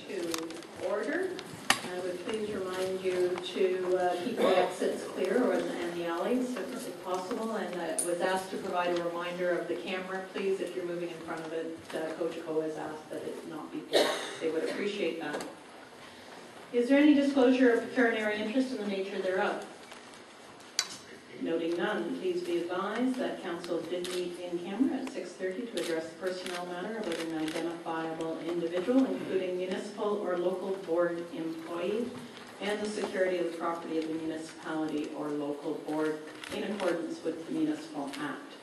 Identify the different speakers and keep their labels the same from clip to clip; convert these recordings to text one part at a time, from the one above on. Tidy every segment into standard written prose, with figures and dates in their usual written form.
Speaker 1: to order. I would please remind you to keep the exits clear and the alleys if possible, and was asked to provide a reminder of the camera. Please, if you're moving in front of it, Coach Co has asked that it not be blocked. They would appreciate that. Is there any disclosure of pecuniary interest in the nature thereof? Noting none, please be advised that Council did meet in camera at 6:30 to address the personnel matter about an identifiable individual, including municipal or local board employee, and the security of the property of the municipality or local board in accordance with the Municipal Act.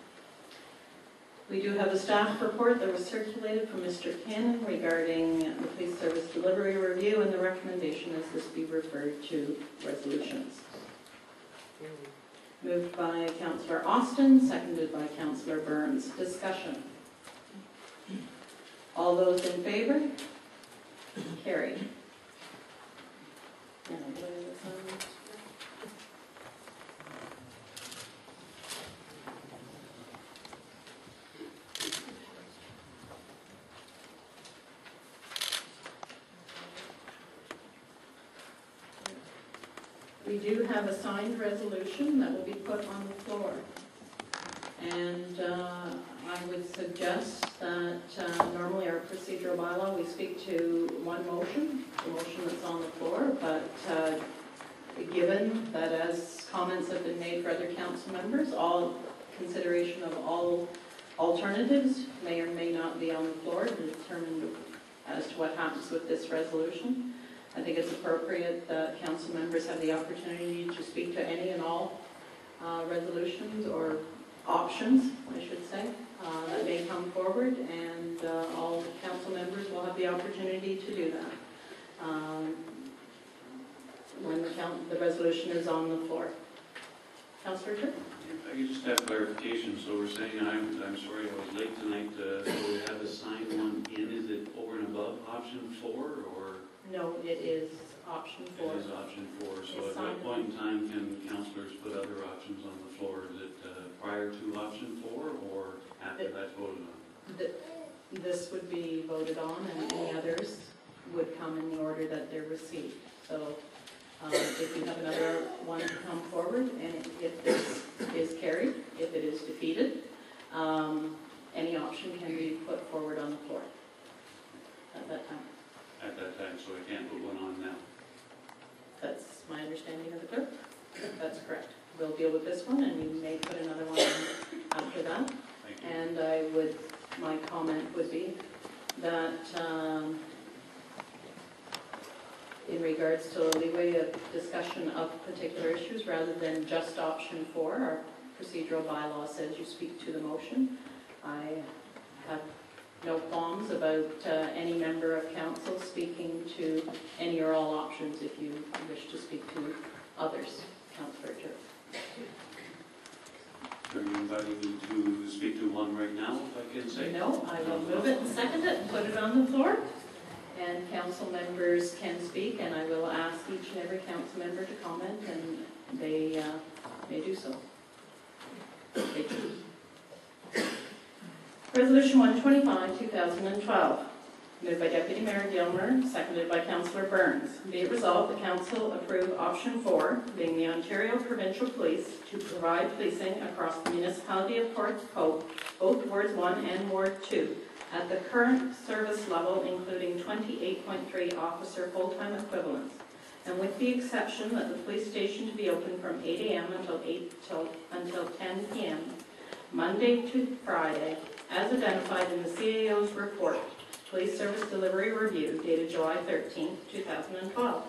Speaker 1: We do have a staff report that was circulated from Mr. Cannon regarding the police service delivery review, and the recommendation is this be referred to resolutions. Moved by Councillor Austin, seconded by Councillor Burns. Discussion. All those in favour? Carried. We do have a signed resolution that will be put on the floor. And I would suggest that normally our procedural bylaw, we speak to one motion, the motion that's on the floor, but given that as comments have been made for other council members, all consideration of all alternatives may or may not be on the floor to determine as to what happens with this resolution. I think it's appropriate that council members have the opportunity to speak to any and all resolutions or options, I should say, that may come forward, and all council members will have the opportunity to do that when the resolution is on the floor. Councillor Tripp?
Speaker 2: If I could just have clarification. So we're saying, I'm sorry I was late tonight, so we have a signed one in. Is it over and above option 4, or?
Speaker 1: No, it is option 4.
Speaker 2: It is option 4. So at what point in time can councillors put other options on the floor? Is it prior to option 4 or after that's voted on?
Speaker 1: This would be voted on, and any others would come in the order that they're received. So if you have another one to come forward, and if this is carried, if it is defeated, any option can be put forward on the floor at that time.
Speaker 2: At that time, so I can't put one on now.
Speaker 1: That's my understanding of the clerk. That's correct. We'll deal with this one, and you may put another one on after that.
Speaker 2: Thank you.
Speaker 1: And my comment would be that in regards to a leeway of discussion of particular issues rather than just option 4, our procedural bylaw says you speak to the motion. I have no qualms about any member of council speaking to any or all options if you wish to speak to others. Councillor Turk.
Speaker 2: Are you inviting me to speak to one right now, if I can say?
Speaker 1: No, I will move it and second it and put it on the floor. And council members can speak, and I will ask each and every council member to comment, and they may do so. They choose. Resolution 125, 2012, moved by Deputy Mayor Gilmer, seconded by Councillor Burns. Be it resolved, the Council approve option 4, being the Ontario Provincial Police, to provide policing across the municipality of Port Hope, both Wards 1 and Ward 2, at the current service level, including 28.3 officer full-time equivalents, and with the exception that the police station to be open from 8 a.m. until 10 p.m., Monday to Friday, as identified in the CAO's report, Police Service Delivery Review, dated July 13, 2012.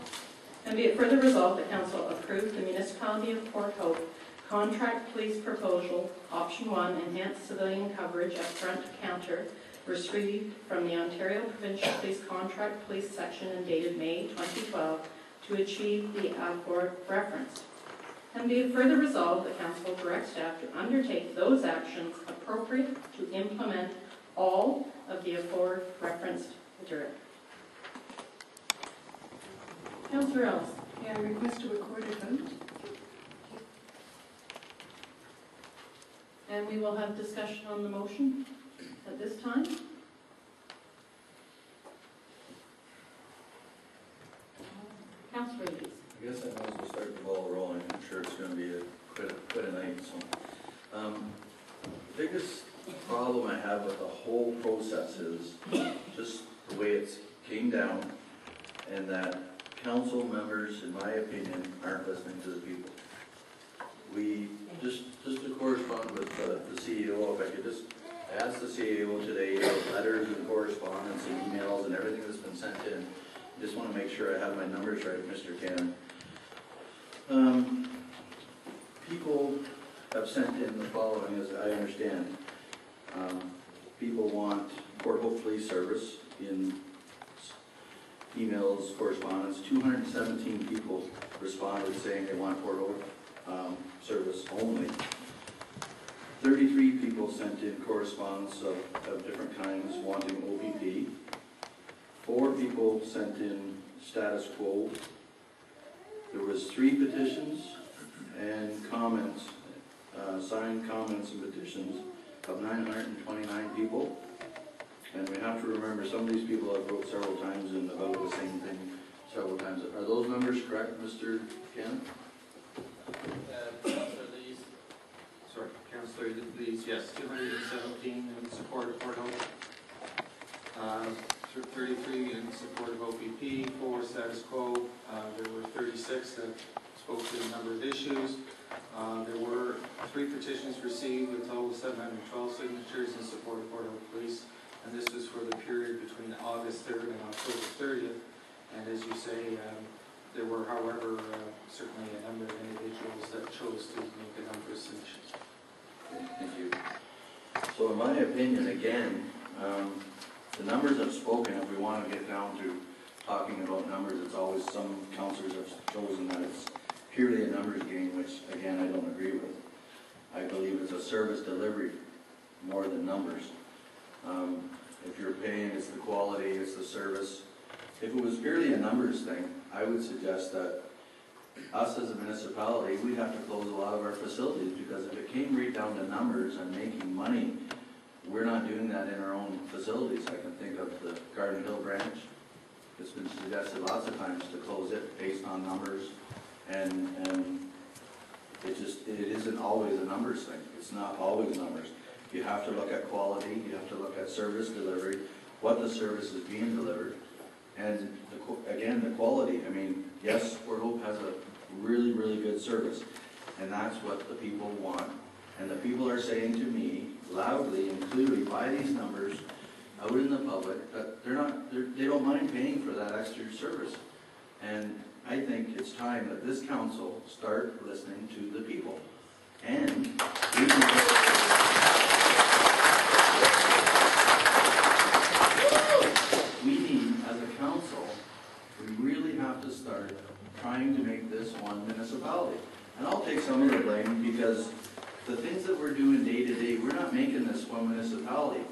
Speaker 1: And be it further resolved, the Council approved the Municipality of Port Hope Contract Police Proposal, Option 1, Enhanced Civilian Coverage at Front Counter, received from the Ontario Provincial Police Contract Police Section and dated May 2012 to achieve the above reference. And be it further resolved, the Council directs staff to undertake those actions appropriate to implement all of the above referenced material. Councillor Ellis.
Speaker 3: Yeah, I request a recorded vote.
Speaker 1: And we will have discussion on the motion at this time. Councillor Lees.
Speaker 4: I guess I might as well start the ball rolling. I'm sure it's going to be quite a night. So, the biggest problem I have with the whole process is just the way it came down, and that council members, in my opinion, aren't listening to the people. We just to correspond with the CEO, if I could just ask the CEO today about letters and correspondence and emails and everything that's been sent in. I just want to make sure I have my numbers right, Mr. Cannon. People have sent in the following, as I understand. People want Port Hope Police Service in emails, correspondence. 217 people responded saying they want Port Hope service only. 33 people sent in correspondence of different kinds wanting OPP. 4 people sent in status quo. There was 3 petitions and comments, signed comments and petitions of 929 people. And we have to remember, some of these people have wrote several times and about the same thing several times. Are those numbers correct, Mr. Ken?
Speaker 5: Councillor Lees, yes, 217 in support of Port Hope, 33 in support of OPP, 4 status quo. There were 36 that spoke to a number of issues. There were 3 petitions received with a total of 712 signatures in support of Port Hope Police, and this was for the period between August 3rd and October 30th. And as you say, there were, however, certainly a number of individuals that chose to make a number of submissions.
Speaker 4: Thank you. So in my opinion, again, the numbers have spoken. If we want to get down to talking about numbers, it's always, some councillors have chosen that it's purely a numbers game, which again I don't agree with. I believe it's a service delivery more than numbers. If you're paying, it's the quality, it's the service. If it was purely a numbers thing, I would suggest that us as a municipality, we'd have to close a lot of our facilities, because if it came right down to numbers and making money, we're not doing that in our own facilities. I can think of the Garden Hill branch. It's been suggested lots of times to close it based on numbers, and it isn't always a numbers thing. It's not always numbers. You have to look at quality, you have to look at service delivery, what the service is being delivered, and again, the quality. I mean, yes, Port Hope has a really, really good service, and that's what the people want. And the people are saying to me loudly and clearly by these numbers out in the public that they don't mind paying for that extra service. And I think it's time that this council start listening to the people. And we need, as a council, we really have to start trying to make this one municipality. And I'll take some of the blame, because the things that we're doing day to day, we're not making this one municipality.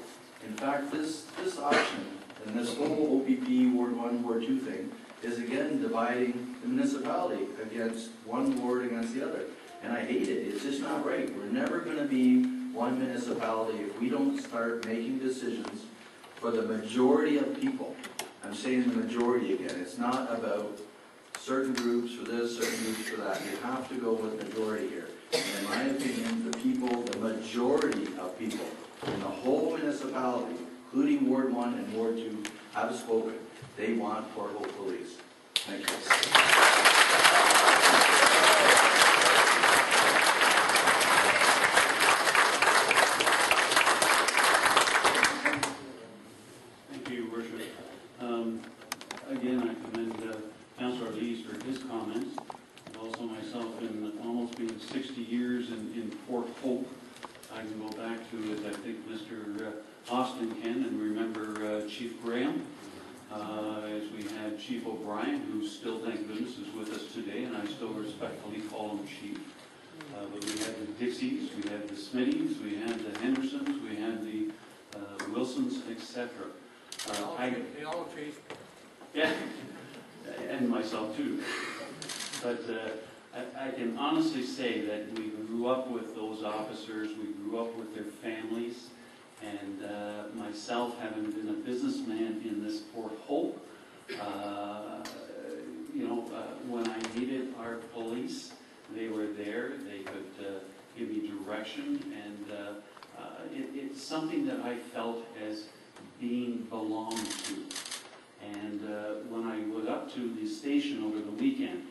Speaker 4: In fact, this option and this whole OPP Ward 1, Ward 2 thing is again dividing the municipality against one ward against the other. And I hate it. It's just not right. We're never going to be one municipality if we don't start making decisions for the majority of people. I'm saying the majority again. It's not about certain groups for this, certain groups for that. You have to go with majority here. And in my opinion, the people, the majority of people in the whole municipality, including Ward 1 and Ward 2, have spoken. They want Port Hope Police. Thank you.
Speaker 2: Thank you, Your Worship. Again, I commend Councillor Lees for his comments. And also myself, in almost being 60 years in Port Hope, I can go back to, as I think Mr. Austin can, and remember Chief Graham, as we had Chief O'Brien, who still, thank goodness, is with us today, and I still respectfully call him Chief. But we had the Dixies, we had the Smitties, we had the Hendersons, we had the Wilsons, etc.
Speaker 5: They all changed.
Speaker 2: Yeah, and myself too. But I can honestly say that we grew up with those officers, we grew up with their families, and myself, having been a businessman in this Port Hope, when I needed our police, they were there. They could give me direction, and it's something that I felt as being belonged to. And when I was up to the station over the weekend,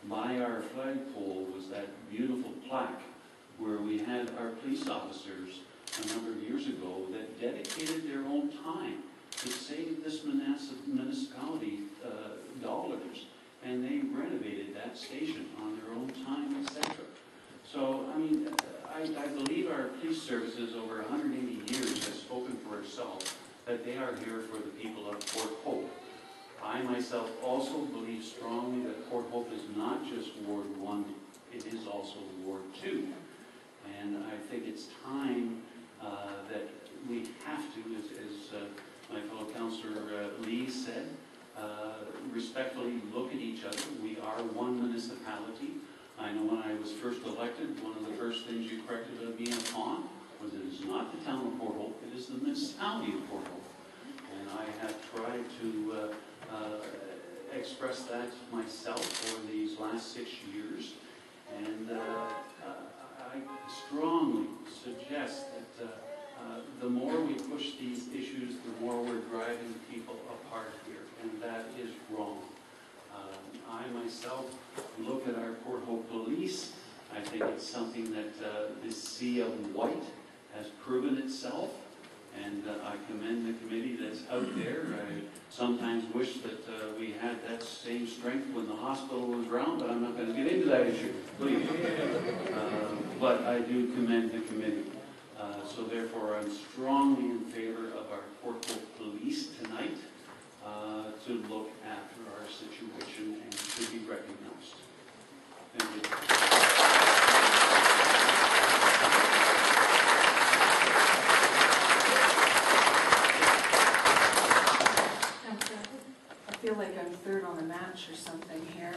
Speaker 2: by our flagpole was that beautiful plaque where we had our police officers a number of years ago that dedicated their own time to save this municipality dollars, and they renovated that station on their own time, etc. So, I mean, I believe our police services over 180 years has spoken for itself, that they are here for the people of Port Hope. I myself also believe strongly that Port Hope is not just Ward 1, it is also Ward 2. And I think it's time that we have to, as my fellow councillor Lee said, respectfully look at each other. We are one municipality. I know when I was first elected, one of the first things you corrected me upon was it is not the town of Port Hope, it is the municipality of Port Hope. And I have tried to express that myself for these last 6 years. And I strongly suggest that the more we push these issues, the more we're driving people apart here, and that is wrong. I myself look at our Port Hope Police. I think it's something that this sea of white has proven itself, and I commend the committee that's out there. I sometimes wish that we had that same strength when the hospital was around, but I'm not going to get into that issue, please. But I do commend the committee. So therefore, I'm strongly in favor of our Port Hope Police tonight to look after our situation and to be recognized. Thank you.
Speaker 3: I feel like I'm third on the match or something here.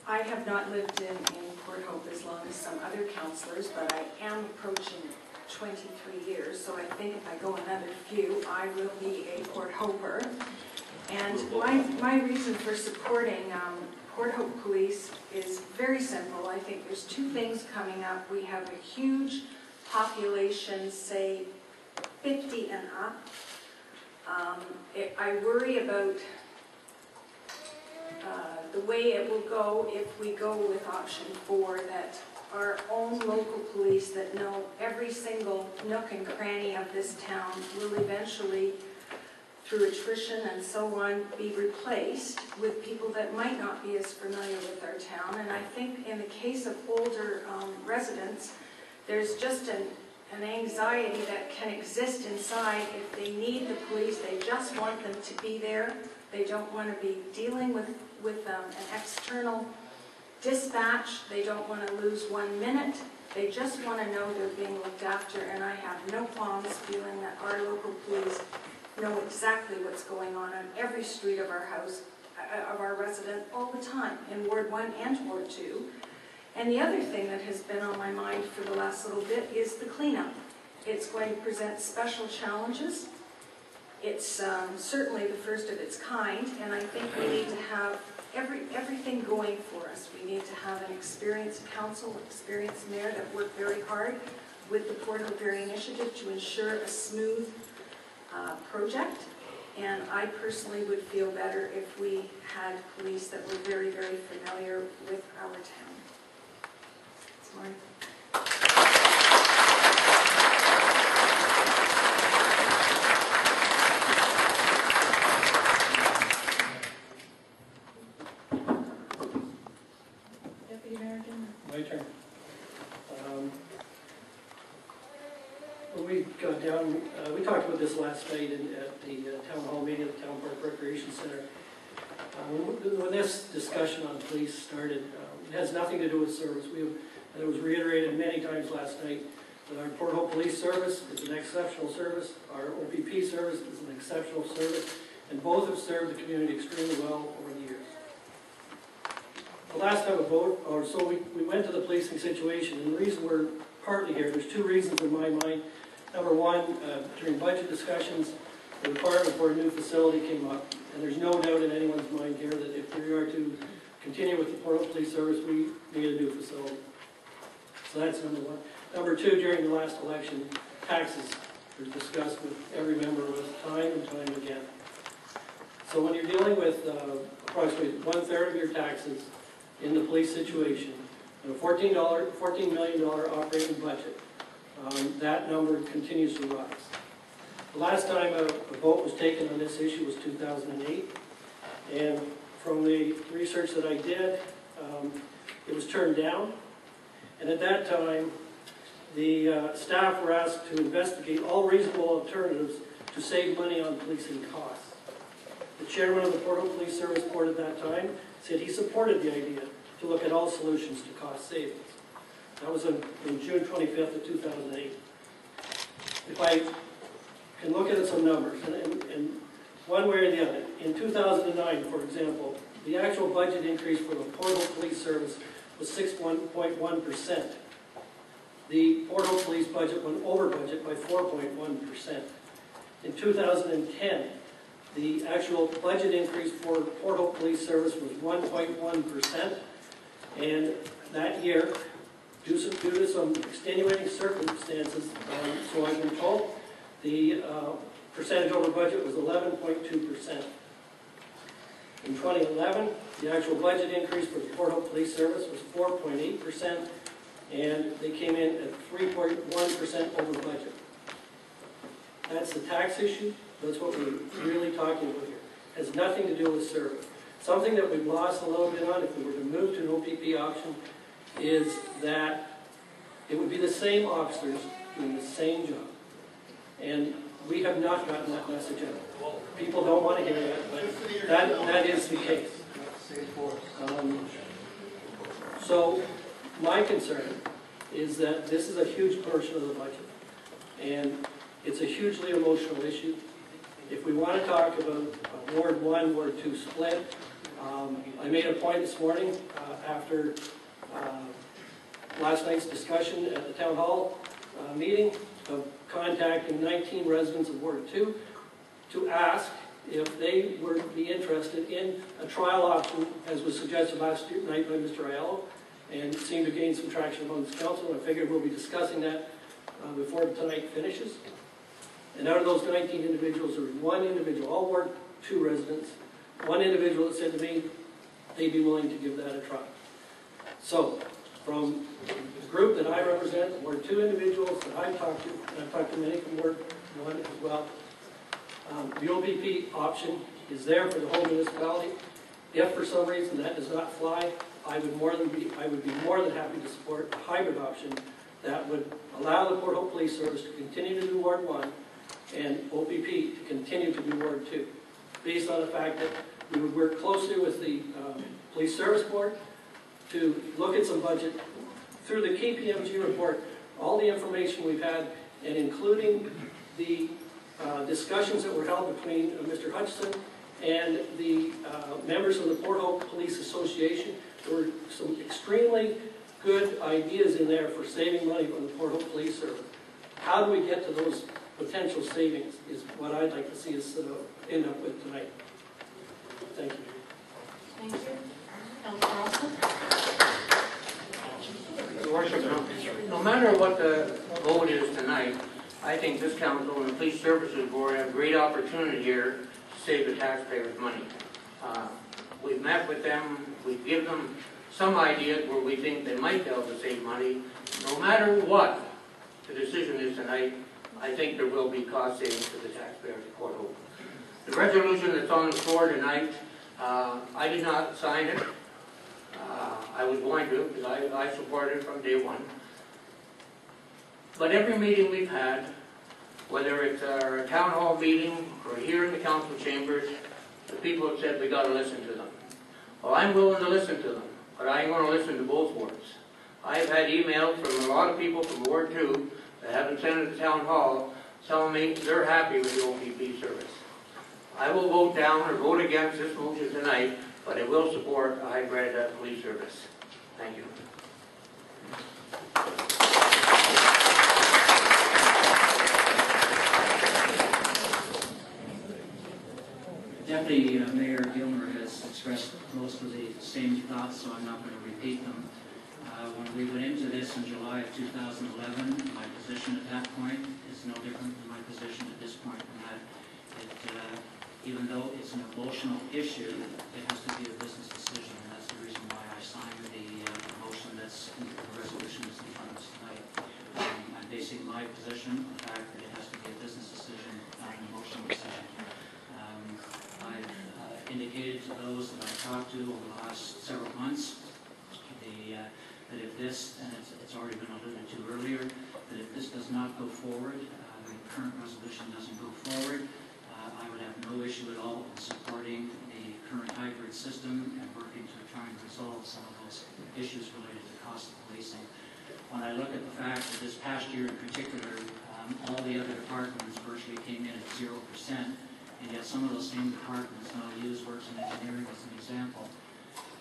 Speaker 3: I have not lived in Port Hope as long as some other councillors, but I am approaching 23 years, so I think if I go another few, I will be a Port Hoper. And my reason for supporting Port Hope Police is very simple. I think there's two things coming up. We have a huge population, say 50 and up. I worry about the way it will go if we go with option 4, that our own local police that know every single nook and cranny of this town will eventually, through attrition and so on, be replaced with people that might not be as familiar with our town. And I think in the case of older residents, there's just an anxiety that can exist inside. If they need the police, they just want them to be there. They don't want to be dealing with an external dispatch. They don't want to lose 1 minute. They just want to know they're being looked after, and I have no qualms feeling that our local police know exactly what's going on every street of our house, of our resident, all the time, in Ward 1 and Ward 2. And the other thing that has been on my mind for the last little bit is the cleanup. It's going to present special challenges. It's certainly the first of its kind, and I think we need to have everything going for us. We need to have an experienced council, experienced mayor that work very hard with the Port Hope Area Initiative to ensure a smooth project. And I personally would feel better if we had police that were very, very familiar with our town. That's mine.
Speaker 6: My turn. When we got down, we talked about this last night at the town hall meeting at the Town Park Recreation Center. When this discussion on police started, it has nothing to do with service. And it was reiterated many times last night that our Port Hope Police Service is an exceptional service. Our OPP service is an exceptional service, and both have served the community extremely well over the years. The last time we went to the policing situation, and the reason we're partly here, there's two reasons in my mind. Number one, during budget discussions, the requirement for a new facility came up. And there's no doubt in anyone's mind here that if we are to continue with the Port Hope Police Service, we need a new facility. So that's number one. Number two, during the last election, taxes were discussed with every member of us time and time again. So when you're dealing with approximately 1/3 of your taxes in the police situation, and a $14 million operating budget, that number continues to rise. The last time a vote was taken on this issue was 2008, and from the research that I did, it was turned down. And at that time, the staff were asked to investigate all reasonable alternatives to save money on policing costs. The chairman of the Port Hope Police Service Board at that time said he supported the idea to look at all solutions to cost savings. That was on June 25th of 2008. If I can look at some numbers, and one way or the other, in 2009, for example, the actual budget increase for the Port Hope Police Service was 6.1%. The Port Hope Police budget went over budget by 4.1%. In 2010, the actual budget increase for Port Hope Police Service was 1.1%, and that year, due to some extenuating circumstances, so I've been told, the percentage over budget was 11.2%. In 2011, the actual budget increase for the Port Hope Police Service was 4.8%, and they came in at 3.1% over budget. That's the tax issue. That's what we're really talking about here. It has nothing to do with service. Something that we've lost a little bit on, if we were to move to an OPP option, is that it would be the same officers doing the same job. And we have not gotten that message out. People don't want to hear that, but that is the case. So my concern is that this is a huge portion of the budget, and it's a hugely emotional issue. If we want to talk about Ward 1, Ward 2 split, I made a point this morning after last night's discussion at the Town Hall meeting of contacting 19 residents of Ward 2 to ask if they would be interested in a trial option, as was suggested last night by Mr. Aiello, and it seemed to gain some traction among this council. I figured we'll be discussing that before tonight finishes. And out of those 19 individuals, there was one individual, all Ward 2 residents, one individual that said to me they'd be willing to give that a try. So, from the group that I represent, Ward 2 individuals that I've talked to, and I've talked to many from Ward 1 as well, the OPP option is there for the whole municipality. If for some reason that does not fly, I would be more than happy to support a hybrid option that would allow the Port Hope Police Service to continue to do Ward 1 and OPP to continue to do Ward 2, based on the fact that we would work closely with the Police Service Board to look at some budget through the KPMG report, all the information we've had, and including the discussions that were held between Mr. Hutchison and the members of the Port Hope Police Association. There were some extremely good ideas in there for saving money from the Port Hope Police Service. How do we get to those potential savings is what I'd like to see us end up with tonight. Thank you.
Speaker 1: Thank you. Councilor Olson?
Speaker 7: Your Worship, no matter what the vote is tonight, I think this council and the Police Services Board have a great opportunity here to save the taxpayers' money. We've met with them, we've given them some ideas where we think they might be able to save money. No matter what the decision is tonight, I think there will be cost savings to the taxpayers of Port Hope. The resolution that's on the floor tonight, I did not sign it. I was going to, because I supported it from day one. But every meeting we've had, whether it's a town hall meeting or here in the council chambers, the people have said we got to listen to them. Well, I'm willing to listen to them, but I ain't going to listen to both wards. I've had emails from a lot of people from Ward 2 that haven't sent it to town hall telling me they're happy with the OPP service. I will vote down or vote against this motion tonight, but I will support a hybrid police service. Thank you.
Speaker 8: Hopefully, Mayor Gilmer has expressed most of the same thoughts, so I'm not going to repeat them. When we went into this in July of 2011, my position at that point is no different than my position at this point, in that even though it's an emotional issue, it has to be a business decision, and that's the reason why I signed the motion that's in the resolution that's in front of us tonight. I'm basing my position on the fact that it has to be a business decision, not an emotional decision. I've indicated to those that I've talked to over the last several months that if this, and it's already been alluded to earlier, that if this does not go forward, the current resolution doesn't go forward, I would have no issue at all in supporting the current hybrid system and working to try and resolve some of those issues related to cost of policing. When I look at the fact that this past year in particular, all the other departments virtually came in at 0%, and yet some of those same departments, and I'll use Works and Engineering as an example,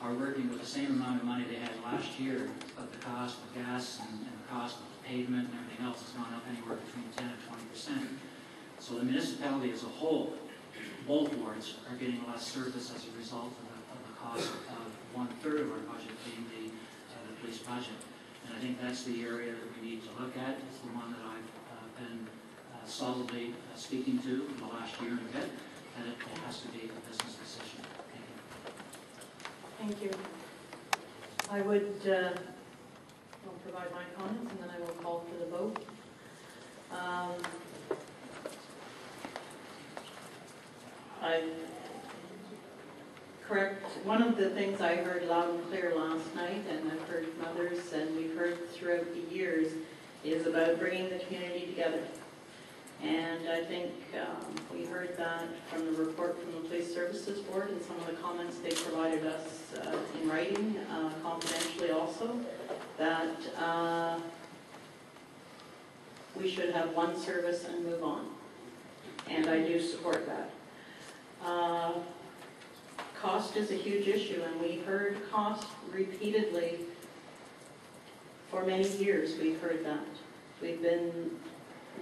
Speaker 8: are working with the same amount of money they had last year, but the cost of gas and the cost of the pavement and everything else has gone up anywhere between 10 and 20%. So the municipality as a whole, both wards, are getting less service as a result of the cost of 1/3 of our budget being the police budget. And I think that's the area that we need to look at. It's the one that I've been solidly speaking to in the last year and a bit, that it has to be a business decision.
Speaker 1: Thank you. I would I'll provide my comments and then I will call for the vote. Correct. One of the things I heard loud and clear last night, and I've heard from others, and we've heard throughout the years, is about bringing the community together. And I think we heard that from the report from the Police Services Board and some of the comments they provided us in writing, confidentially also, that we should have one service and move on. And I do support that. Cost is a huge issue, and we heard cost repeatedly for many years. We've heard that.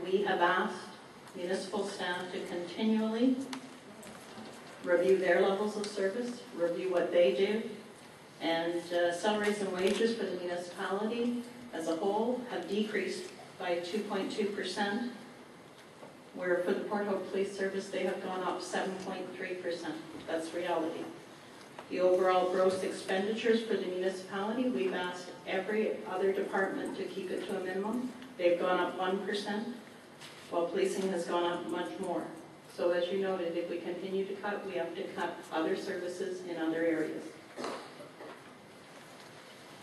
Speaker 1: We have asked municipal staff to continually review their levels of service, review what they do, and salaries and wages for the municipality as a whole have decreased by 2.2%, where for the Port Hope Police Service they have gone up 7.3%. That's reality. The overall gross expenditures for the municipality, we've asked every other department to keep it to a minimum. They've gone up 1%, while policing has gone up much more. So as you noted, if we continue to cut, we have to cut other services in other areas.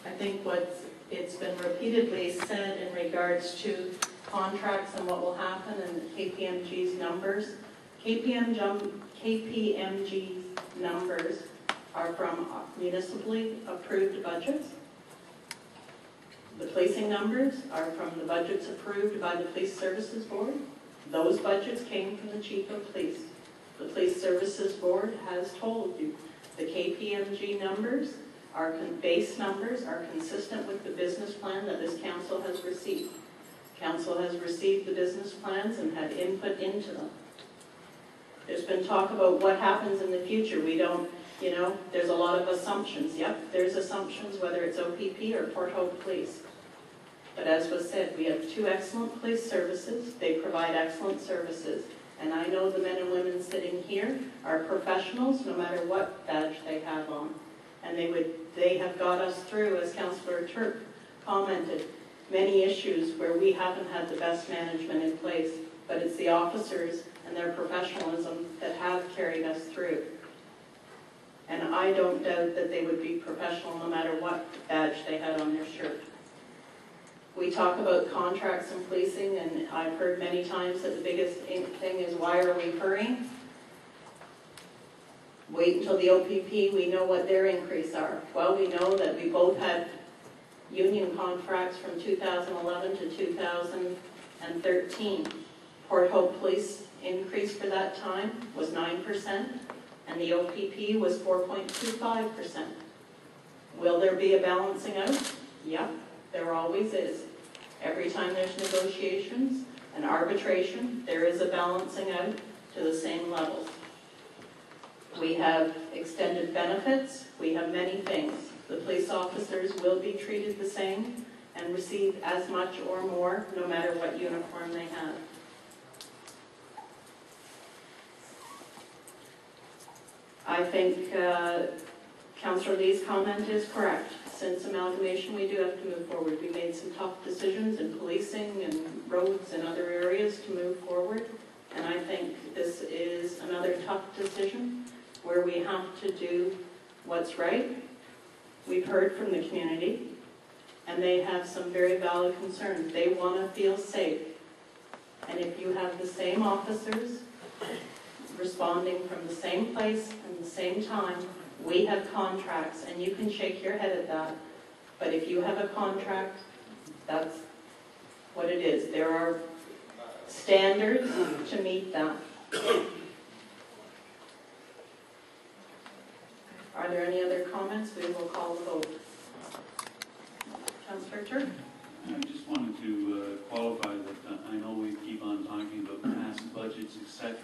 Speaker 1: I think it's been repeatedly said in regards to contracts and what will happen and KPMG's numbers. KPMG's numbers are from municipally approved budgets. The policing numbers are from the budgets approved by the Police Services Board. Those budgets came from the Chief of Police. The Police Services Board has told you the KPMG numbers, our base numbers, are consistent with the business plan that this council has received. Council has received the business plans and had input into them. There's been talk about what happens in the future. We don't, there's a lot of assumptions. Yep, there's assumptions, whether it's OPP or Port Hope Police. But as was said, we have two excellent police services. They provide excellent services. And I know the men and women sitting here are professionals, no matter what badge they have on. And they have got us through, as Councillor Turk commented, many issues where we haven't had the best management in place. But it's the officers and their professionalism that have carried us through. And I don't doubt that they would be professional no matter what badge they had on their shirt. We talk about contracts and policing, and I've heard many times that the biggest thing is, why are we hurrying? Wait until the OPP, we know what their increase are. Well, we know that we both had union contracts from 2011 to 2013. Port Hope Police increase for that time was 9%, and the OPP was 4.25%. Will there be a balancing out? Yep, there always is. Every time there's negotiations and arbitration, there is a balancing out to the same levels. We have extended benefits. We have many things. The police officers will be treated the same and receive as much or more, no matter what uniform they have. I think Councillor Lee's comment is correct. Since amalgamation, we do have to move forward. We made some tough decisions in policing and roads and other areas to move forward. And I think this is another tough decision where we have to do what's right. We've heard from the community, and they have some very valid concerns. They want to feel safe. And if you have the same officers responding from the same place and the same time, we have contracts, and you can shake your head at that, but if you have a contract, that's what it is. There are standards to meet that. Are there any other comments? We will call the vote. Councillor Turk?
Speaker 2: I just wanted to qualify that I know we keep on talking about past budgets, etc.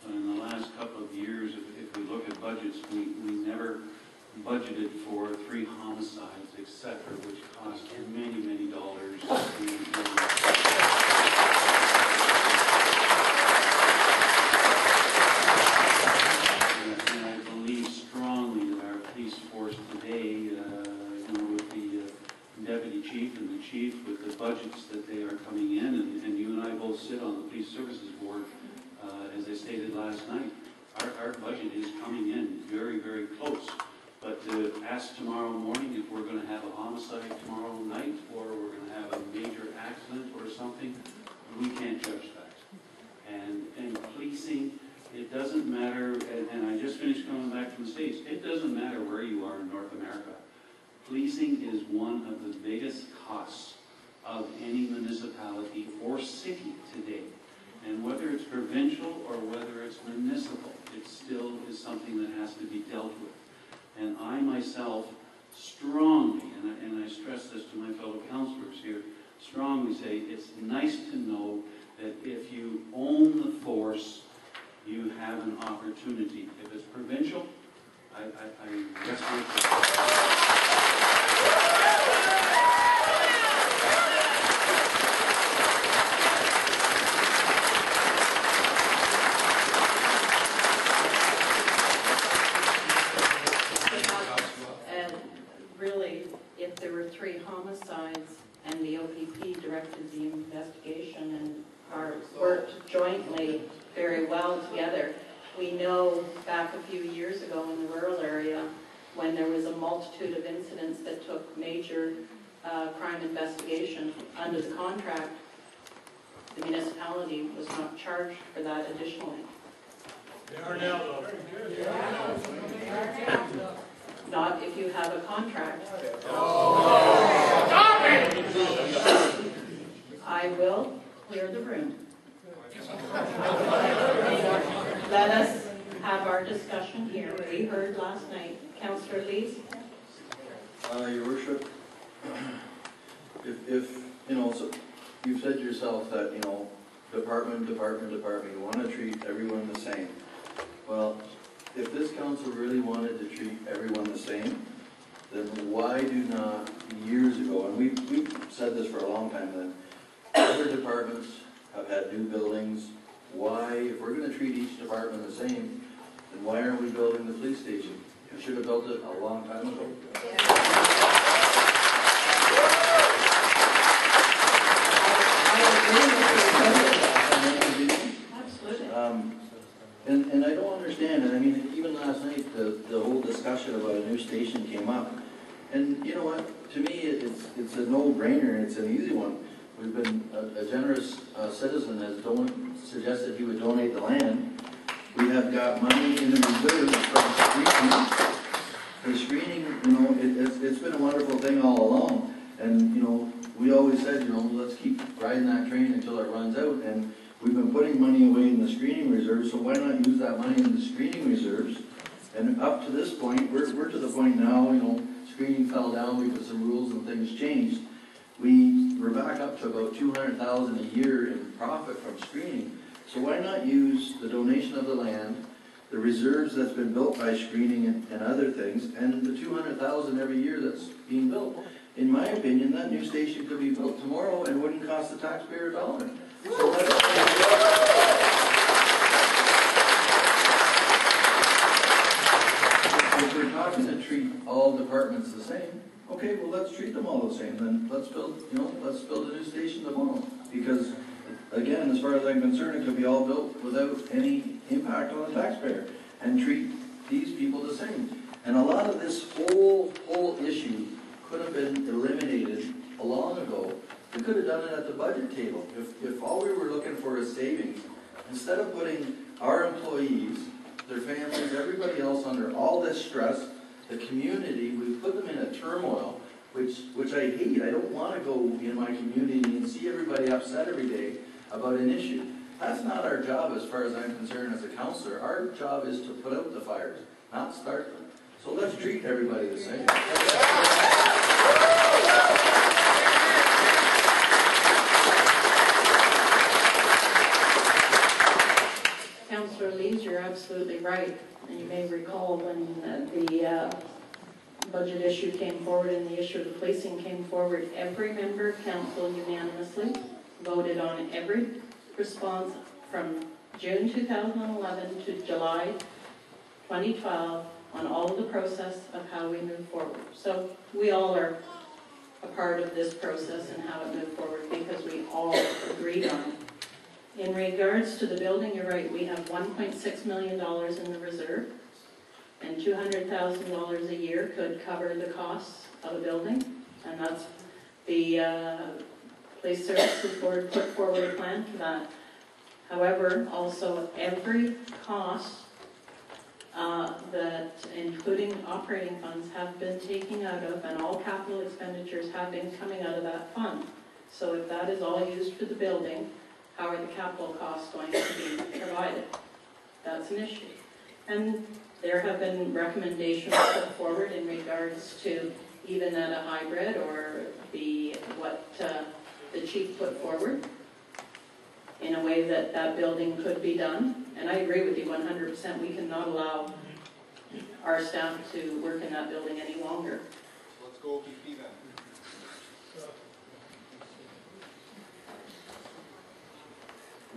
Speaker 2: But in the last couple of years, if we look at budgets, we never budgeted for 3 homicides, etc., which cost many, many dollars. And I believe strongly that our police force today, with the deputy chief and the chief, with the budgets that they are coming in, and you and I both sit on the police services board, as I stated last night, our budget is coming in very, very close. But to ask tomorrow morning if we're going to have a homicide tomorrow night, or we're going to have a major accident or something, we can't judge that. And policing, it doesn't matter, and I just finished coming back from the States, it doesn't matter where you are in North America. Policing is one of the biggest costs of any municipality or city today. And whether it's provincial or whether it's municipal, it still is something that has to be dealt with. And I myself strongly, and I stress this to my fellow councillors here, strongly say it's nice to know that if you own the force, you have an opportunity. If it's provincial, I rest my case.
Speaker 1: Homicides, and the OPP directed the investigation and worked jointly very well together. We know back a few years ago in the rural area when there was a multitude of incidents that took major crime investigation under the contract, the municipality was not charged for that additionally.
Speaker 9: They are now, though.
Speaker 1: Not if you have a contract. I will clear the room. Let us have our discussion here. We heard last night. Councillor Lees?
Speaker 4: Your Worship, if so you've said yourself that, department, you want to treat everyone the same. Well, if this council really wanted to treat everyone the same, then why do not, years ago, and we've said this for a long time, that other departments have had new buildings. Why, if we're going to treat each department the same, then why aren't we building the police station? We should have built it a long time ago. And I don't understand, and I mean, even last night, the whole discussion about a new station came up. And you know what, to me, it's a no-brainer, and it's an easy one. We've been, a generous citizen has suggested he would donate the land. We have got money in the reserve from screening. It's been a wonderful thing all along. And, we always said, let's keep riding that train until it runs out. And we've been putting money away in the screening reserve, so why not use that money in the screening reserves? And up to this point, we're to the point now, screening fell down because the rules and things changed. We're back up to about $200,000 a year in profit from screening. So why not use the donation of the land the reserves that's been built by screening and other things, and the 200,000 every year that's being built. In my opinion, that new station could be built tomorrow and wouldn't cost the taxpayer $1. So if we're talking to treat all departments the same, okay, well, let's treat them all the same. Then let's build, let's build a new station tomorrow. Because, again, as far as I'm concerned, it could be all built without any impact on the taxpayer, and treat these people the same. And a lot of this whole issue could have been eliminated a long ago. We could have done it at the budget table. If all we were looking for is savings, instead of putting our employees, their families, everybody else under all this stress, the community, we put them in a turmoil, which I hate. I don't want to go in my community and see everybody upset every day about an issue. That's not our job as far as I'm concerned as a councillor. Our job is to put out the fires, not start them. So let's treat everybody the same.
Speaker 1: Councillor Lees, you're absolutely right. And you may recall when the budget issue came forward and the issue of the policing came forward, every member of council unanimously voted on every response from June 2011 to July 2012 on all of the process of how we move forward. So we all are a part of this process and how it moved forward because we all agreed on it. In regards to the building, you're right, we have $1.6 million in the reserve, and $200,000 a year could cover the costs of a building, and that's the Police Services Board put forward a plan for that. However, also every cost that, including operating funds, have been taken out of, and all capital expenditures have been coming out of that fund. So if that is all used for the building, how are the capital costs going to be provided? That's an issue. And there have been recommendations put forward in regards to even at a hybrid or what the chief put forward in a way that that building could be done. And I agree with you 100%. We cannot allow our staff to work in that building any longer.
Speaker 5: Let's go OPP then.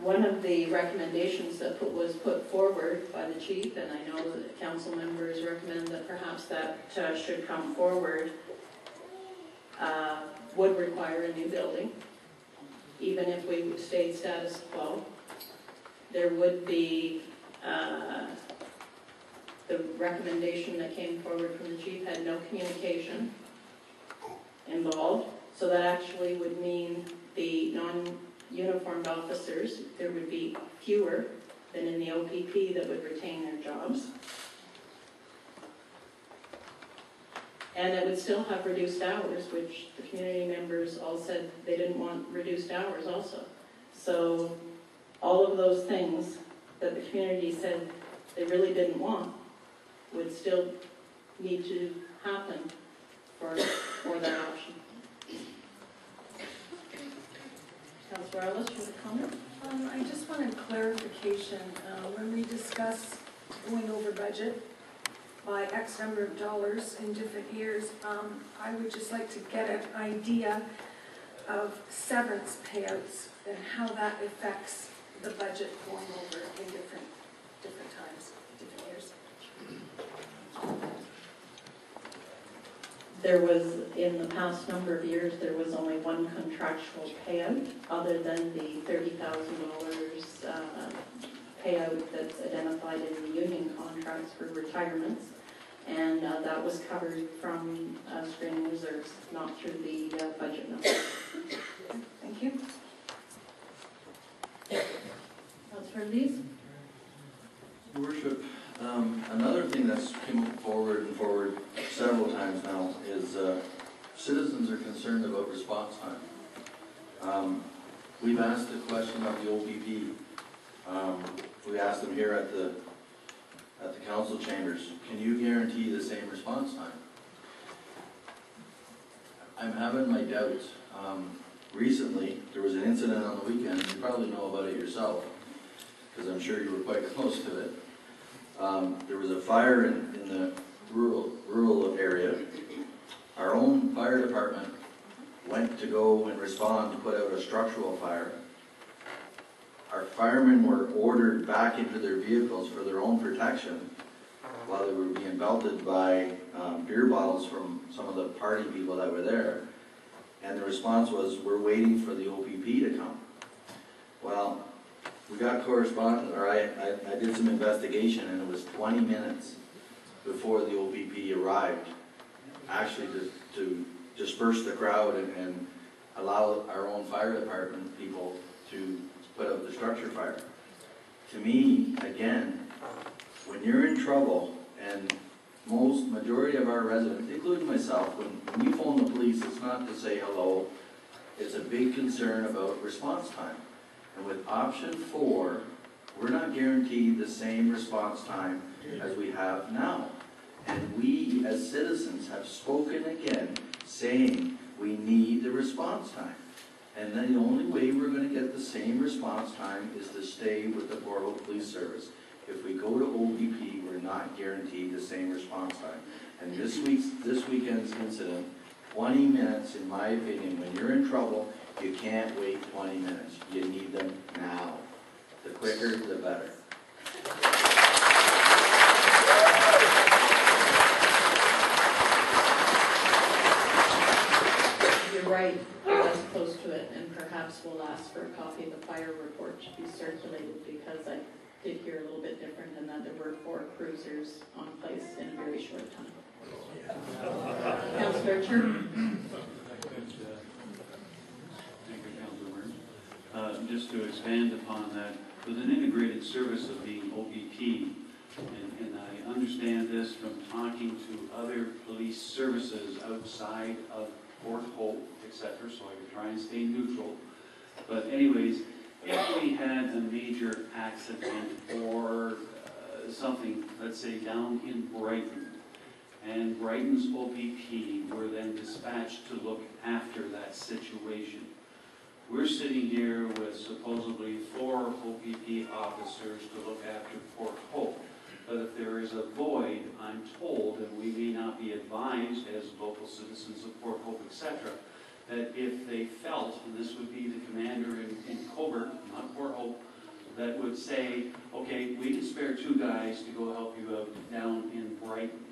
Speaker 1: One of the recommendations that was put forward by the chief, and I know that council members recommend that perhaps that should come forward, would require a new building, even if we stayed status quo. There would be, the recommendation that came forward from the chief had no communication involved, so that actually would mean the non-uniformed officers, there would be fewer than in the OPP that would retain their jobs. And it would still have reduced hours, which the community members all said they didn't want reduced hours also. So all of those things that the community said they really didn't want would still need to happen for that option. Councillor Ellis, you have a comment?
Speaker 3: I just wanted clarification. When we discuss going over budget by X number of dollars in different years, I would just like to get an idea of severance payouts and how that affects the budget going over in different times, different years.
Speaker 1: There was, in the past number of years, there was only one contractual payout other than the $30,000 payout that's identified in the union contracts for retirements. And that was covered from screening reserves, not through the budget number.
Speaker 3: Thank you.
Speaker 1: Councillor Lees?
Speaker 4: Worship, another thing that's come forward several times now is citizens are concerned about response time. We've asked the question of the OPP. We asked them here at the council chambers, can you guarantee the same response time? I'm having my doubts. Recently, there was an incident on the weekend. You probably know about it yourself, because I'm sure you were quite close to it. There was a fire in the rural area. Our own fire department went to go and respond to put out a structural fire. Our firemen were ordered back into their vehicles for their own protection while they were being belted by beer bottles from some of the party people that were there. And the response was, we're waiting for the OPP to come. Well, we got correspondence, or I did some investigation, and it was 20 minutes before the OPP arrived, actually to disperse the crowd and allow our own fire department people to put out the structure fire. To me, again, when you're in trouble, and majority of our residents, including myself, when you phone the police, it's not to say hello, it's a big concern about response time. And with option 4, we're not guaranteed the same response time as we have now. And we, as citizens, have spoken again, saying we need the response time. And then the only way we're going to get the same response time is to stay with the Port Hope Police Service. If we go to OPP, we're not guaranteed the same response time. And this weekend's incident, 20 minutes, in my opinion, when you're in trouble, you can't wait 20 minutes. You need them now. The quicker, the better.
Speaker 1: You're right, that's close to it, and perhaps we'll ask for a copy of the fire report to be circulated, because I did hear a little bit different in that there were 4 cruisers on place in a very short time. Councillor Church?
Speaker 2: Thank you, Councilor. Just to expand upon that, with an integrated service of being OPP, and I understand this from talking to other police services outside of Port Hope, etc., so I can try and stay neutral. But anyways, if we had a major accident or something, let's say down in Brighton, and Brighton's OPP were then dispatched to look after that situation. We're sitting here with supposedly 4 OPP officers to look after Port Hope. But if there is a void, I'm told, and we may not be advised as local citizens of Port Hope, etc., that if they felt, and this would be the commander in Coburg, not Port Hope, that would say, okay, we can spare 2 guys to go help you out down in Brighton.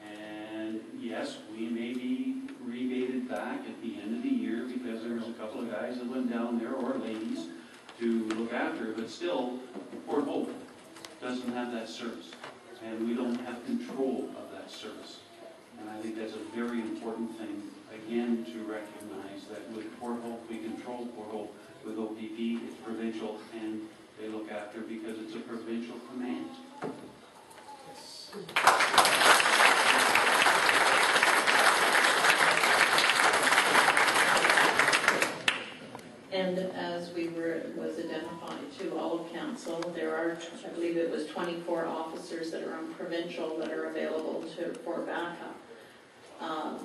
Speaker 2: And yes, we may be rebated back at the end of the year because there was a couple of guys that went down there, or ladies, to look after, but still, Port Hope doesn't have that service, and we don't have control of that service. And I think that's a very important thing, again, to recognize that with Port Hope, we control Port Hope. With OPP, it's provincial, and they look after because it's a provincial command.
Speaker 1: And as was identified to all of council, there are, I believe it was 24 officers that are on provincial that are available for backup.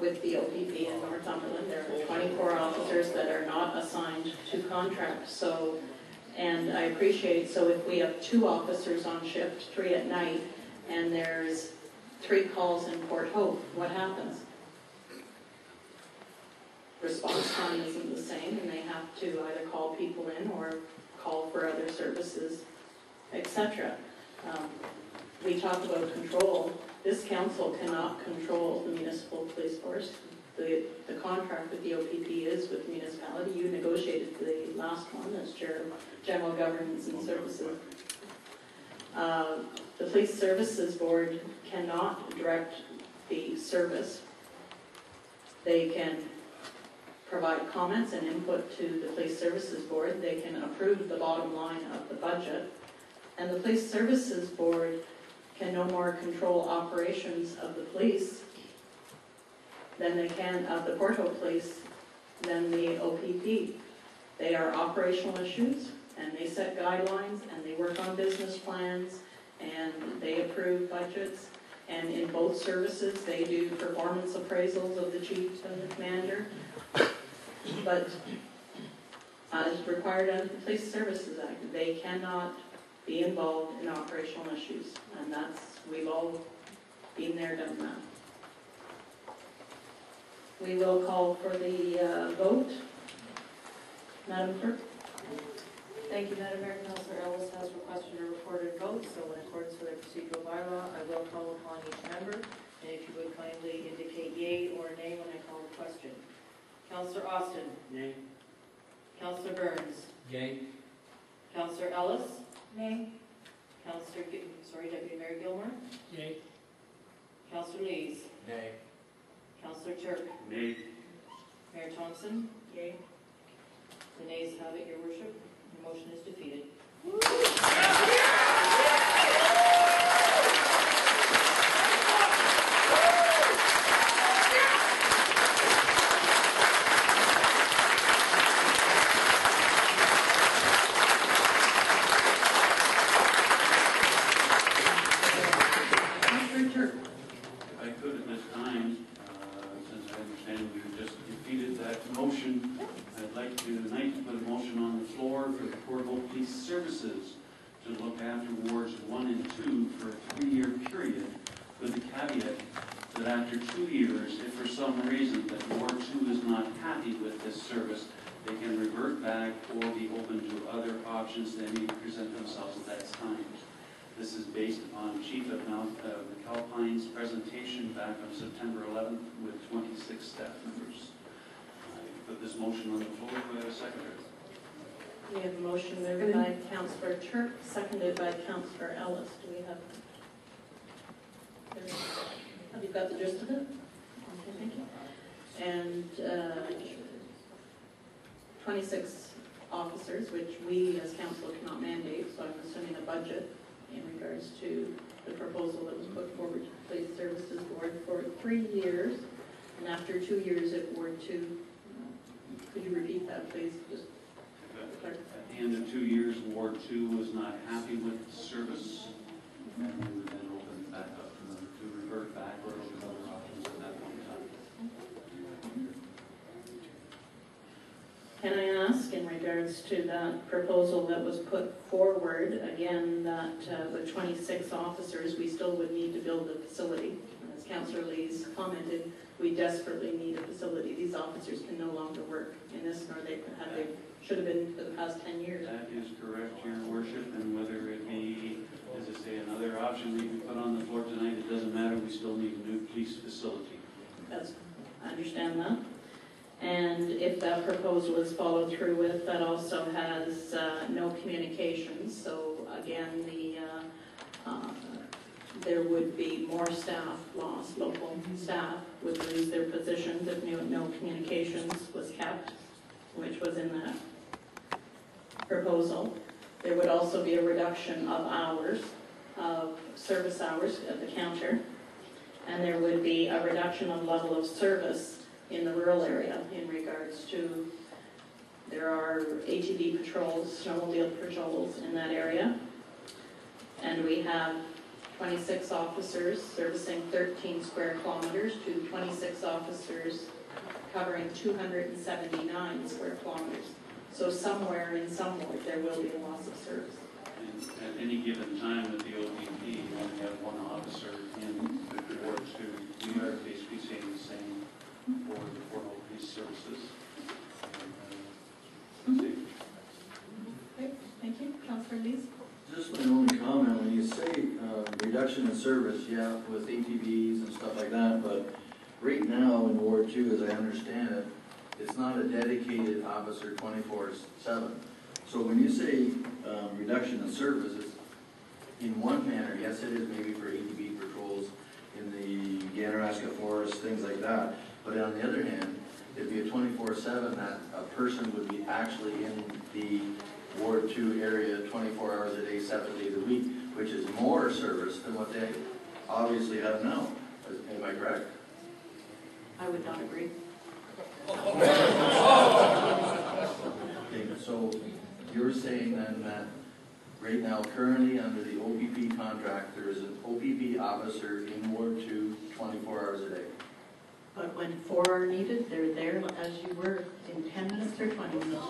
Speaker 1: With the OPP in Northumberland, there are 24 officers that are not assigned to contract. So, and I appreciate, so if we have 2 officers on shift, 3 at night, and there's 3 calls in Port Hope, what happens? Response time isn't the same, and they have to either call people in or call for other services, etc. We talk about control. This council cannot control the municipal police force. The contract with the OPP is with the municipality. You negotiated the last one as General Governance and Services. The Police Services Board cannot direct the service. They can provide comments and input to the Police Services Board. They can approve the bottom line of the budget. And the Police Services Board can no more control operations of the police than they can of the Port Hope Police than the OPP. They are operational issues, and they set guidelines, and they work on business plans, and they approve budgets. And in both services, they do performance appraisals of the chief and the commander. But as required under the Police Services Act, they cannot be involved in operational issues. And we've all been there, done that. We will call for the vote. Madam Clerk?
Speaker 10: Thank you, Madam Mayor. Councillor Ellis has requested a recorded vote, so in accordance with our procedural bylaw, I will call upon each member, and if you would kindly indicate yea or nay when I call the question. Councillor Austin?
Speaker 7: Nay.
Speaker 10: Councillor Burns?
Speaker 7: Yay.
Speaker 10: Councillor Ellis?
Speaker 3: Nay.
Speaker 10: Deputy Mayor Gilmore?
Speaker 6: Yay.
Speaker 10: Councillor Lees?
Speaker 7: Nay.
Speaker 10: Councillor Turk?
Speaker 2: Nay.
Speaker 10: Mayor Thompson?
Speaker 1: Yay.
Speaker 10: The nays have it, Your Worship. The motion is defeated.
Speaker 2: If I could at this time, since I understand we've just defeated that motion, I'd like to tonight put a motion on the floor for the Portable Police Services to look after wards 1 and 2 for a 3-year period, with the caveat that after 2 years, if for some reason that Ward 2 is not happy with this service, they can revert back or be open to other options that may present themselves at that time. This is based upon Chief of McAlpine's presentation back on September 11th with 26 staff members. I put this motion on the floor. Do I have a seconder?
Speaker 1: We have a motion moved by Councillor Turk, seconded by Councillor Ellis. Do we have you got the gist of it? Okay, thank you. And 26 officers, which we as council cannot mandate, so I'm assuming a budget in regards to the proposal that was put forward to the Police Services Board for 3 years. And after 2 years at Ward 2, could you repeat that, please? Just
Speaker 2: at the end of 2 years, Ward 2 was not happy with the service, and we would then open it back up to them to revert back or look at other options at that point in time.
Speaker 1: Can I ask, in regards to that proposal that was put forward, again, that with 26 officers, we still would need to build a facility. As Councillor Lees commented, we desperately need a facility. These officers can no longer work in this, nor they should have been for the past 10 years.
Speaker 2: That is correct, Your Worship, and whether it be, as I say, another option we can put on the floor tonight, it doesn't matter, we still need a new police facility.
Speaker 1: I understand that. And if that proposal is followed through with, that also has no communications. So again, there would be more staff lost. Local staff would lose their positions if no communications was kept, which was in that proposal. There would also be a reduction of hours, of service hours at the counter. And there would be a reduction of level of service in the rural area in regards to, there are ATV patrols, snowmobile patrols in that area. And we have 26 officers servicing 13 square kilometers to 26 officers covering 279 square kilometers. So somewhere in some ward there will be a loss of service.
Speaker 2: And at any given time with the OPP, you only have one officer in Ward 2. We are basically saying the same for the Portable Police Services.
Speaker 1: Okay, thank you. Councillor Lees?
Speaker 4: Just my only comment, when you say reduction in service, yeah, with ATVs and stuff like that, but right now in Ward 2, as I understand it, it's not a dedicated officer 24/7. So when you say reduction in service, it's in one manner, yes it is maybe for ATV patrols in the Ganaraska Forest, things like that, but on the other hand, it'd be a 24/7 that a person would be actually in the Ward 2 area 24 hours a day, 7 days a week, which is more service than what they obviously have now. Am I correct?
Speaker 1: I would not agree.
Speaker 4: Okay, so you're saying then that right now, currently under the OPP contract, there is an OPP officer in Ward 2 24 hours a day?
Speaker 1: But when 4 are needed, they're there as you were in 10 minutes or 20 minutes.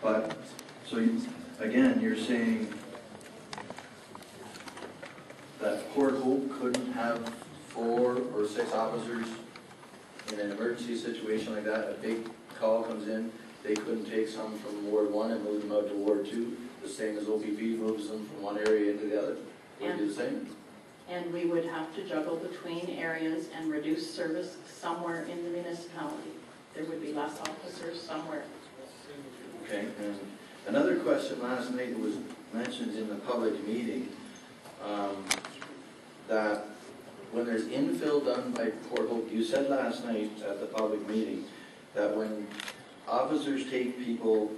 Speaker 4: But again, you're saying that Port Hope couldn't have 4 or 6 officers in an emergency situation like that, a big call comes in, they couldn't take some from Ward 1 and move them out to Ward 2, the same as OPP moves them from one area into the other? Would it be the same?
Speaker 1: And we would have to juggle between areas and reduce service somewhere in the municipality. There would be less officers somewhere.
Speaker 4: Okay, and another question last night was mentioned in the public meeting, that when there's infill done by Port Hope, you said last night at the public meeting that when officers take people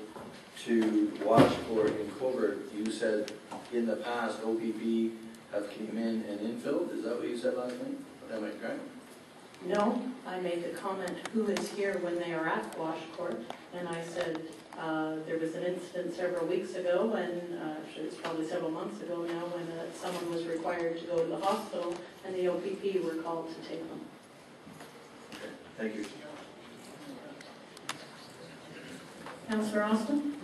Speaker 4: to Washport and Covert, you said in the past OPP have came in and infilled. Is that what you said last night? Am I correct?
Speaker 1: No, I made the comment, who is here when they are at Washport? And I said, there was an incident several weeks ago when, actually it's probably several months ago now, when someone was required to go to the hospital and the OPP were called to take them.
Speaker 4: Okay, thank you.
Speaker 1: Councillor Austin?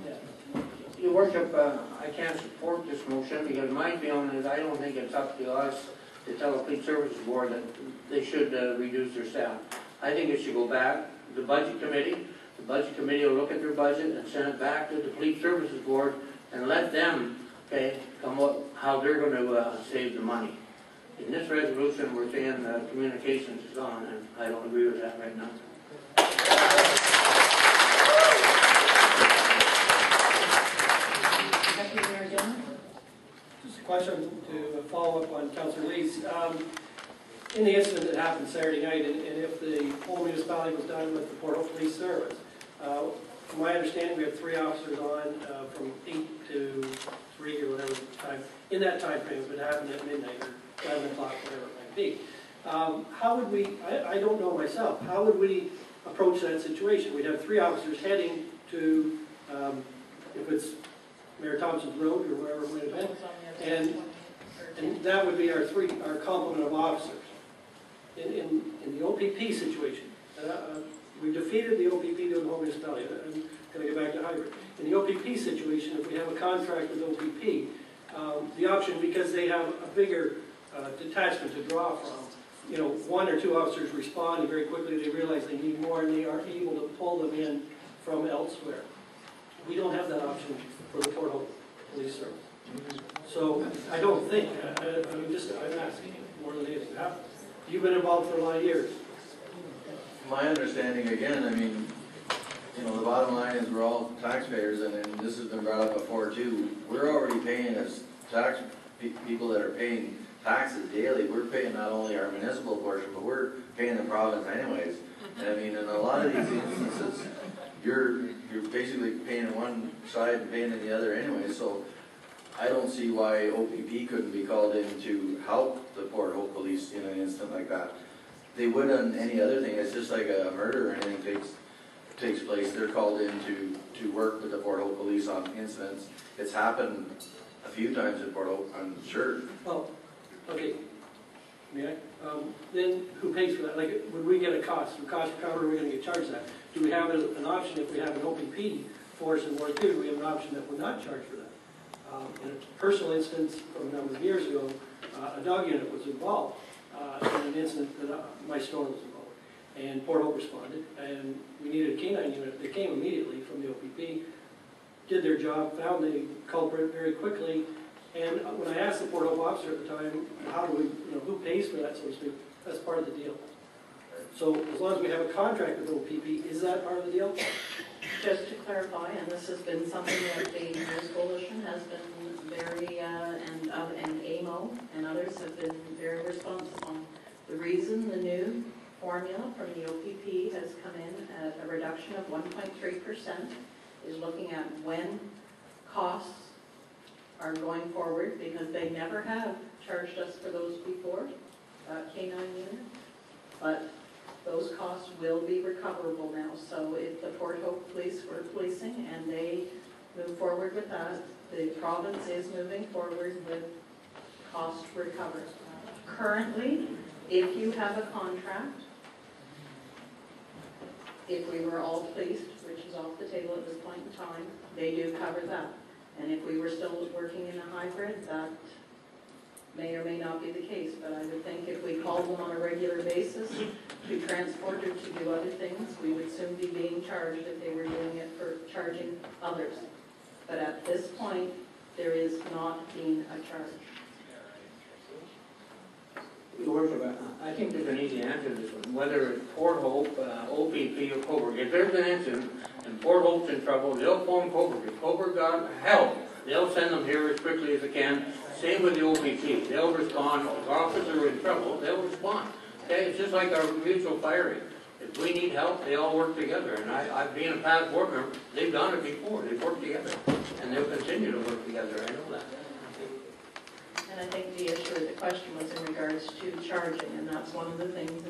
Speaker 7: Your Worship, I can't support this motion because my feeling is I don't think it's up to us to tell the Police Services Board that they should reduce their staff. I think it should go back to the Budget Committee. The Budget Committee will look at their budget and send it back to the Police Services Board and let them, okay, come up how they're going to save the money. In this resolution, we're saying communications is on, and I don't agree with that right now.
Speaker 6: Just a question to follow up on Councillor Lee's. In the incident that happened Saturday night, and if the whole municipality was done with the Port Hope Police Service, from my understanding, we have 3 officers on from 8 to 3 or whatever time. In that time frame, if it happened at midnight or 11 o'clock, whatever it might be. How would we, I don't know myself, how would we approach that situation? We'd have 3 officers heading to, if it's Mayor Thompson's Road or wherever it might have been, and that would be our complement of officers. In the OPP situation, we defeated the OPP to the whole municipality. I'm going to get back to hybrid. In the OPP situation, if we have a contract with OPP, the option, because they have a bigger detachment to draw from, 1 or 2 officers respond and very quickly they realize they need more and they are able to pull them in from elsewhere. We don't have that option for the Port Hope Police Service. So I don't think, I'm asking more than anything. You've been involved for a lot of years.
Speaker 4: My understanding, again, I mean, the bottom line is we're all taxpayers, and this has been brought up before too. We're already paying as tax people that are paying taxes daily. We're paying not only our municipal portion, but we're paying the province anyways. And I mean, in a lot of these instances, you're basically paying on one side and paying on the other anyway. So I don't see why OPP couldn't be called in to help the Port Hope Police in an instant like that. They would on any other thing. It's just like a murder or anything takes place. They're called in to work with the Port Hope Police on incidents. It's happened a few times in Port Hope, I'm sure.
Speaker 6: Oh, okay. May I? Then who pays for that? Like, would we get a cost? Through cost recovery, are we going to get charged that? Do we have an option if we have an OPP force in Ward 2? Do we have an option that we're not charged for that? In a personal instance from a number of years ago, a dog unit was involved in an incident that my store was involved. And Port Hope responded, and we needed a canine unit. They came immediately from the OPP, did their job, found the culprit very quickly. And when I asked the Port Hope officer at the time, how do we, who pays for that, so to speak, that's part of the deal. So as long as we have a contract with OPP, is that part of the deal?
Speaker 1: Just to clarify, and this has been something that the News Coalition has been very, and AMO and others have been very responsive on. The reason the new formula from the OPP has come in at a reduction of 1.3% is looking at when costs are going forward, because they never have charged us for those before, K9 unit, but those costs will be recoverable now. So if the Port Hope Police were policing and they move forward with that, the province is moving forward with cost recovery. Currently, if you have a contract, if we were all policed, which is off the table at this point in time, they do cover that. And if we were still working in a hybrid, that may or may not be the case, but I would think if we called them on a regular basis to transport or to do other things, we would soon be being charged if they were doing it for charging others. But at this point, there is not being a charge.
Speaker 7: Your Worship, I think there's an easy answer to this one. Whether it's Port Hope, OPP, or Coburg, if there's an incident and Port Hope's in trouble, they'll phone Coburg. If Coburg got help, they'll send them here as quickly as they can. Same with the OPP. They'll respond. If officers are in trouble, they'll respond. Okay, it's just like our mutual firing. If we need help, they all work together. And I've been a past board member. They've done it before. They've worked together, and they'll continue to work together. I know that.
Speaker 1: And I think the issue of the question was in regards to charging, and that's one of the things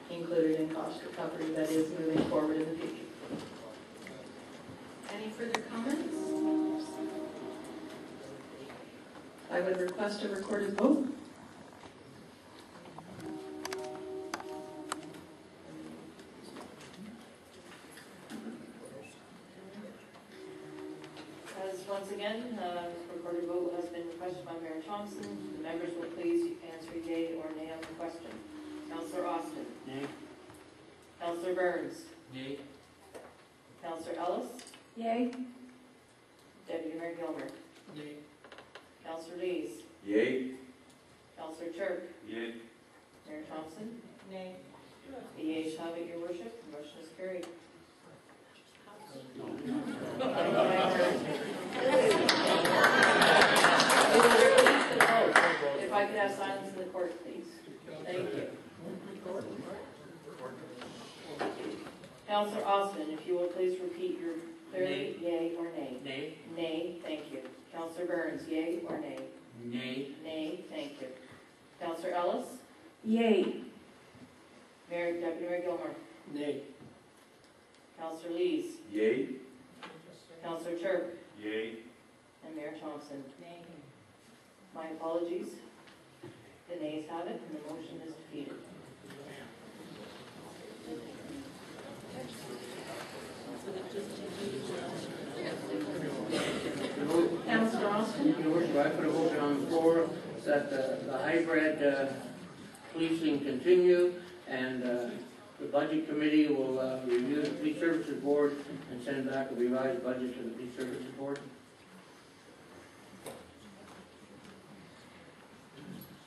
Speaker 1: included in cost recovery that is moving forward in the future. Any further comments? I would request a recorded vote.
Speaker 10: As once again, recorded vote has been requested by Mayor Thompson. The members will please answer yea or nay on the question. Councillor Austin.
Speaker 7: Nay.
Speaker 10: Councillor Burns.
Speaker 8: Nay.
Speaker 10: Councillor Ellis.
Speaker 3: Yay?
Speaker 10: Deputy Mayor Gilmer.
Speaker 6: Nay.
Speaker 10: Councillor Lees.
Speaker 4: Yay?
Speaker 10: Councillor Turk.
Speaker 2: Yay.
Speaker 10: Mayor Thompson.
Speaker 3: Nay.
Speaker 10: The yeas have it, your worship. The motion is carried. If I could have silence in the court, please. Thank you. Councillor Austin, if you will please repeat your clearly, yea or nay.
Speaker 7: Nay.
Speaker 10: Nay, thank you. Councillor Burns, yea or nay?
Speaker 8: Nay.
Speaker 10: Nay, thank you. Councillor Ellis?
Speaker 3: Yay.
Speaker 10: Deputy Mayor Gilmer?
Speaker 6: Nay.
Speaker 10: Councillor Lees?
Speaker 4: Yay?
Speaker 10: Councillor Turk?
Speaker 2: Yay.
Speaker 10: And Mayor Thompson? Nay. My apologies. The nays have it, and the motion is defeated.
Speaker 1: Councillor Austin?
Speaker 7: Your Worship, I put a motion on the floor that the hybrid policing continue, and the budget committee will review the police services board and send back a revised budget to the police services board.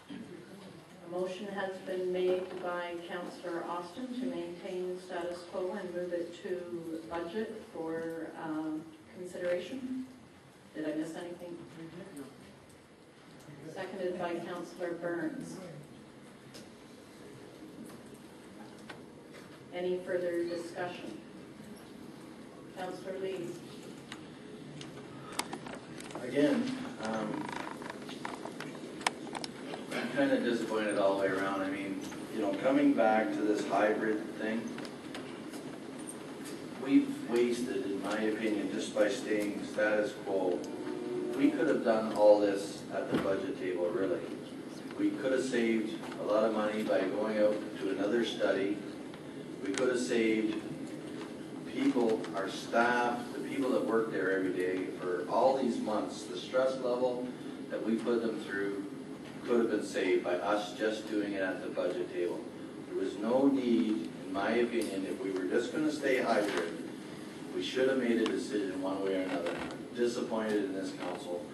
Speaker 1: A motion has been made by Councillor Austin to maintain status quo and move it to budget for consideration. Did I miss anything? Seconded by Councillor Burns. Any further discussion? Councillor Lees?
Speaker 4: Again, I'm kind of disappointed all the way around. I mean, you know, coming back to this hybrid thing, we've wasted, in my opinion, just by staying status quo. We could have done all this at the budget table, really. We could have saved a lot of money by going out to another study. We could have saved people, our staff, the people that work there every day for all these months. The stress level that we put them through could have been saved by us just doing it at the budget table. There was no need, in my opinion, if we were just going to stay hybrid, we should have made a decision one way or another. I'm disappointed in this council.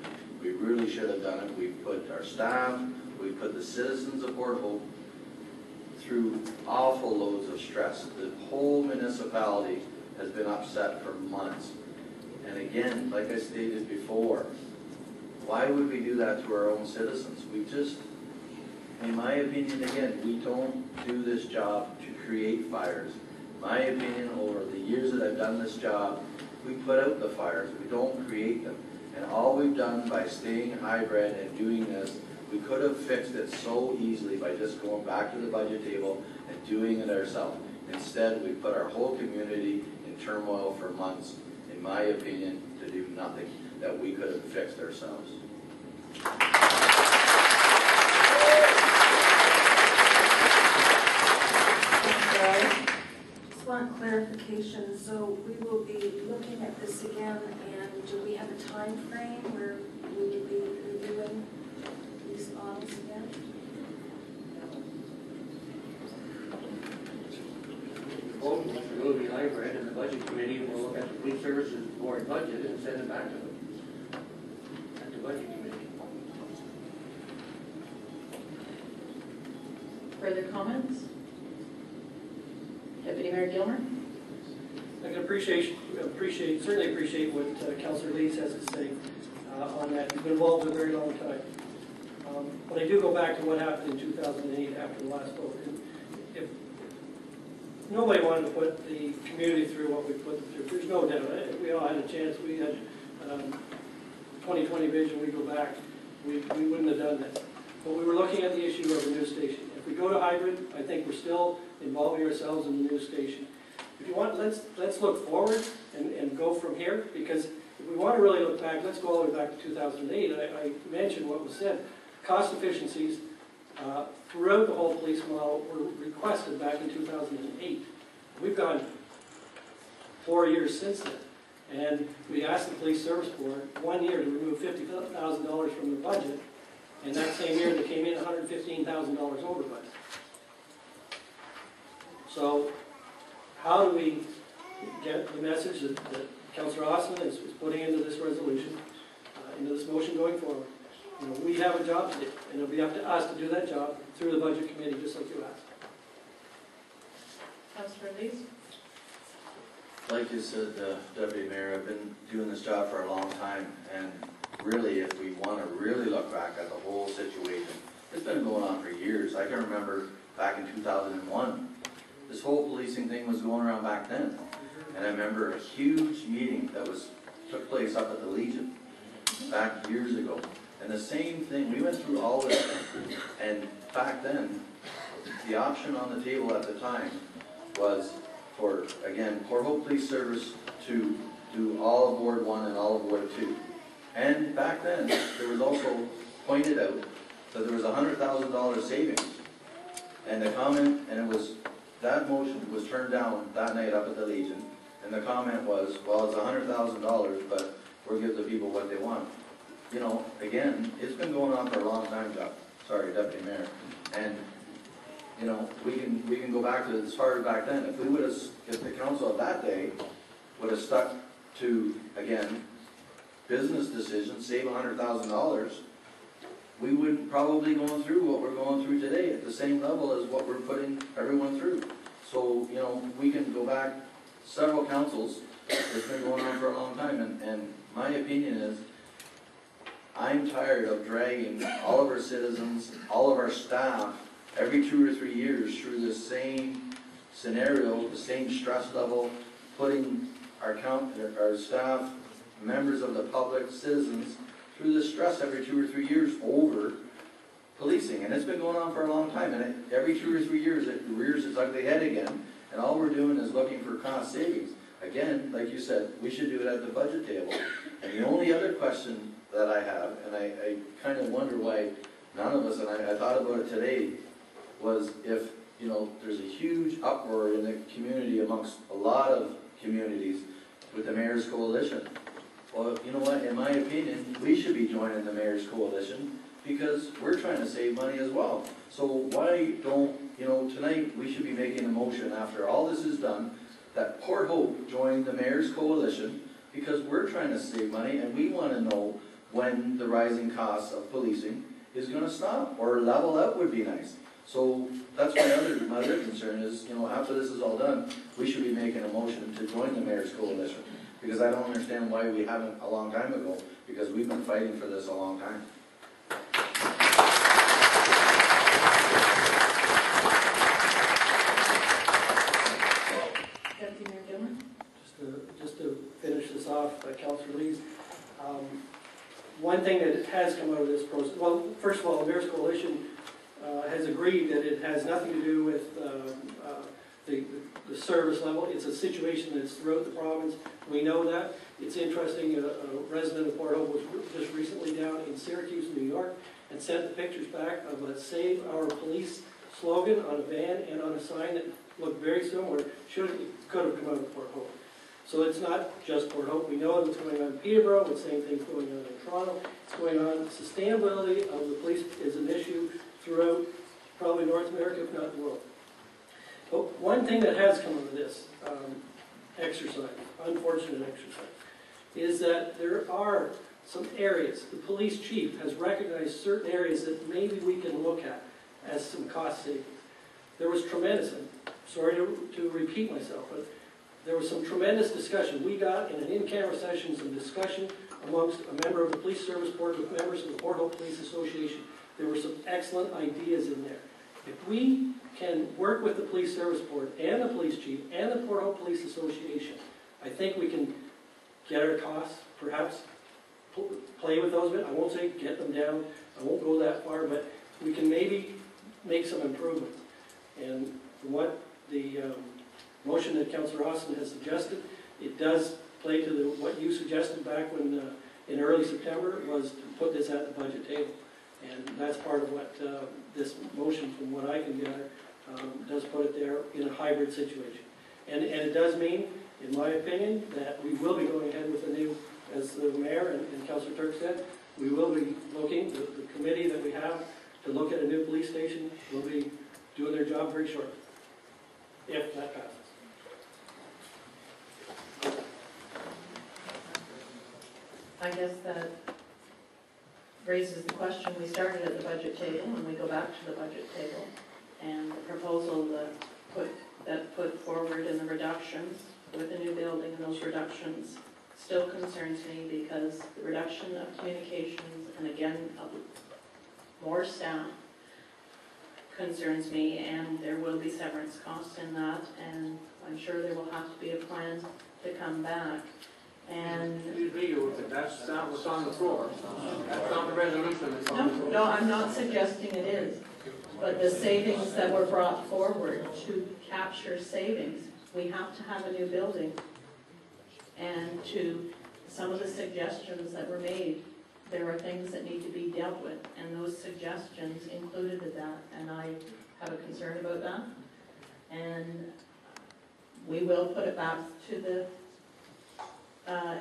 Speaker 4: We really should have done it. We put our staff, we put the citizens of Port Hope through awful loads of stress. The whole municipality has been upset for months. And again, like I stated before, why would we do that to our own citizens? We just, in my opinion, again, we don't do this job to create fires. In my opinion, over the years that I've done this job, we put out the fires, we don't create them. And all we've done by staying hybrid and doing this, we could have fixed it so easily by just going back to the budget table and doing it ourselves. Instead, we put our whole community in turmoil for months, in my opinion, to do nothing that we could have fixed ourselves.
Speaker 3: Just want clarification. So we will be looking at this again and do we have a time frame where we would be reviewing these models again?
Speaker 7: Vote will be hybrid, and the budget committee will look at the police services board budget and send it back to them at the budget committee.
Speaker 10: Further comments? Deputy Mayor Gilmer?
Speaker 6: I can certainly appreciate what Councillor Lees has to say on that. He's been involved for a very long time. But I do go back to what happened in 2008 after the last vote. If nobody wanted to put the community through what we put them through, there's no doubt. We all had a chance. We had 20/20 vision. We go back. We wouldn't have done that. But we were looking at the issue of a news station. If we go to hybrid, I think we're still involving ourselves in the news station. If you want, let's look forward and go from here, because if we want to really look back, let's go all the way back to 2008. I mentioned what was said. Cost efficiencies throughout the whole police model were requested back in 2008. We've gone 4 years since then. And we asked the Police Service Board 1 year to remove $50,000 from the budget, and that same year they came in $115,000 over budget. So how do we get the message that Councillor Osmond is putting into this resolution, into this motion going forward? You know, we have a job to do, and it'll be up to us to do that job through the budget committee, just like you asked.
Speaker 10: Councillor Lees?
Speaker 4: Like you said, Deputy Mayor, I've been doing this job for a long time, and really, if we want to really look back at the whole situation, it's been going on for years. I can remember back in 2001, this whole policing thing was going around back then. And I remember a huge meeting that took place up at the Legion back years ago. And the same thing, we went through all this, and back then, the option on the table at the time was for, again, Port Hope Police Service to do all of Ward 1 and all of Ward 2. And back then, there was also pointed out that there was $100,000 savings. And the comment, and it was, that motion was turned down that night up at the Legion, and the comment was, well, it's $100,000, but we'll give the people what they want. You know, again, it's been going on for a long time, Deputy Mayor. And, you know, we can go back to as far as back then. If the council of that day would have stuck to, again, business decisions, save $100,000, we wouldn't probably going through what we're going through today at the same level as what we're putting everyone through. So, you know, we can go back several councils. It's been going on for a long time, and my opinion is I'm tired of dragging all of our citizens, all of our staff, every 2 or 3 years through the same scenario, the same stress level, putting our staff, members of the public, citizens, through this stress every 2 or 3 years over policing. And it's been going on for a long time, and every 2 or 3 years it rears its ugly head again, and all we're doing is looking for cost savings. Again, like you said, we should do it at the budget table. And the only other question that I have, and I kind of wonder why none of us, and I thought about it today, was if, you know, there's a huge uproar in the community amongst a lot of communities with the Mayor's Coalition. Well, you know what, in my opinion, we should be joining the Mayor's Coalition because we're trying to save money as well. So why don't, you know, tonight we should be making a motion after all this is done that Port Hope join the Mayor's Coalition because we're trying to save money and we want to know when the rising costs of policing is going to stop, or level out would be nice. So that's my other concern is, you know, after this is all done, we should be making a motion to join the Mayor's Coalition. Because I don't understand why we haven't a long time ago, because we've been fighting for this a long time.
Speaker 10: Deputy Mayor Gilmer?
Speaker 6: Just to finish this off, Councillor Lees, one thing that has come out of this process, well, first of all, the Mayor's Coalition has agreed that it has nothing to do with the service level. It's a situation that's throughout the province. We know that. It's interesting, a resident of Port Hope was just recently down in Syracuse, New York, and sent the pictures back of a Save Our Police slogan on a van and on a sign that looked very similar, could have come out of Port Hope. So it's not just Port Hope. We know what's going on in Peterborough, the same thing's going on in Toronto. It's going on. Sustainability of the police is an issue throughout probably North America, if not the world. But one thing that has come of this exercise, unfortunate exercise, is that there are some areas, the police chief has recognized certain areas that maybe we can look at as some cost savings. There was tremendous, I'm sorry to repeat myself, but there was some tremendous discussion. We got in an in-camera session some discussion amongst a member of the Police Service Board with members of the Port Hope Police Association. There were some excellent ideas in there. If we can work with the Police Service Board and the Police Chief and the Port Hope Police Association, I think we can get our costs, perhaps play with those a bit. I won't say get them down, I won't go that far, but we can maybe make some improvements. And from what the motion that Councillor Austin has suggested, it does play to what you suggested back when in early September, was to put this at the budget table. And that's part of what this motion, from what I can gather, does put it there in a hybrid situation. And it does mean, in my opinion, that we will be going ahead with a new, as the Mayor and Councillor Turk said, we will be looking, the committee that we have to look at a new police station will be doing their job very shortly, if that passes.
Speaker 10: I guess that raises the question, we started at the budget table and we go back to the budget table. And the proposal that put forward in the reductions with the new building, and those reductions still concerns me, because the reduction of communications and again of more staff concerns me, and there will be severance costs in that, and I'm sure there will have to be a plan to come back. And
Speaker 7: that's not what's on the floor. That's not the resolution that's on the floor.
Speaker 10: no, I'm not suggesting it is. But the savings that were brought forward to capture savings, we have to have a new building. And to some of the suggestions that were made, there are things that need to be dealt with. And those suggestions included that, and I have a concern about that. And we will put it back to the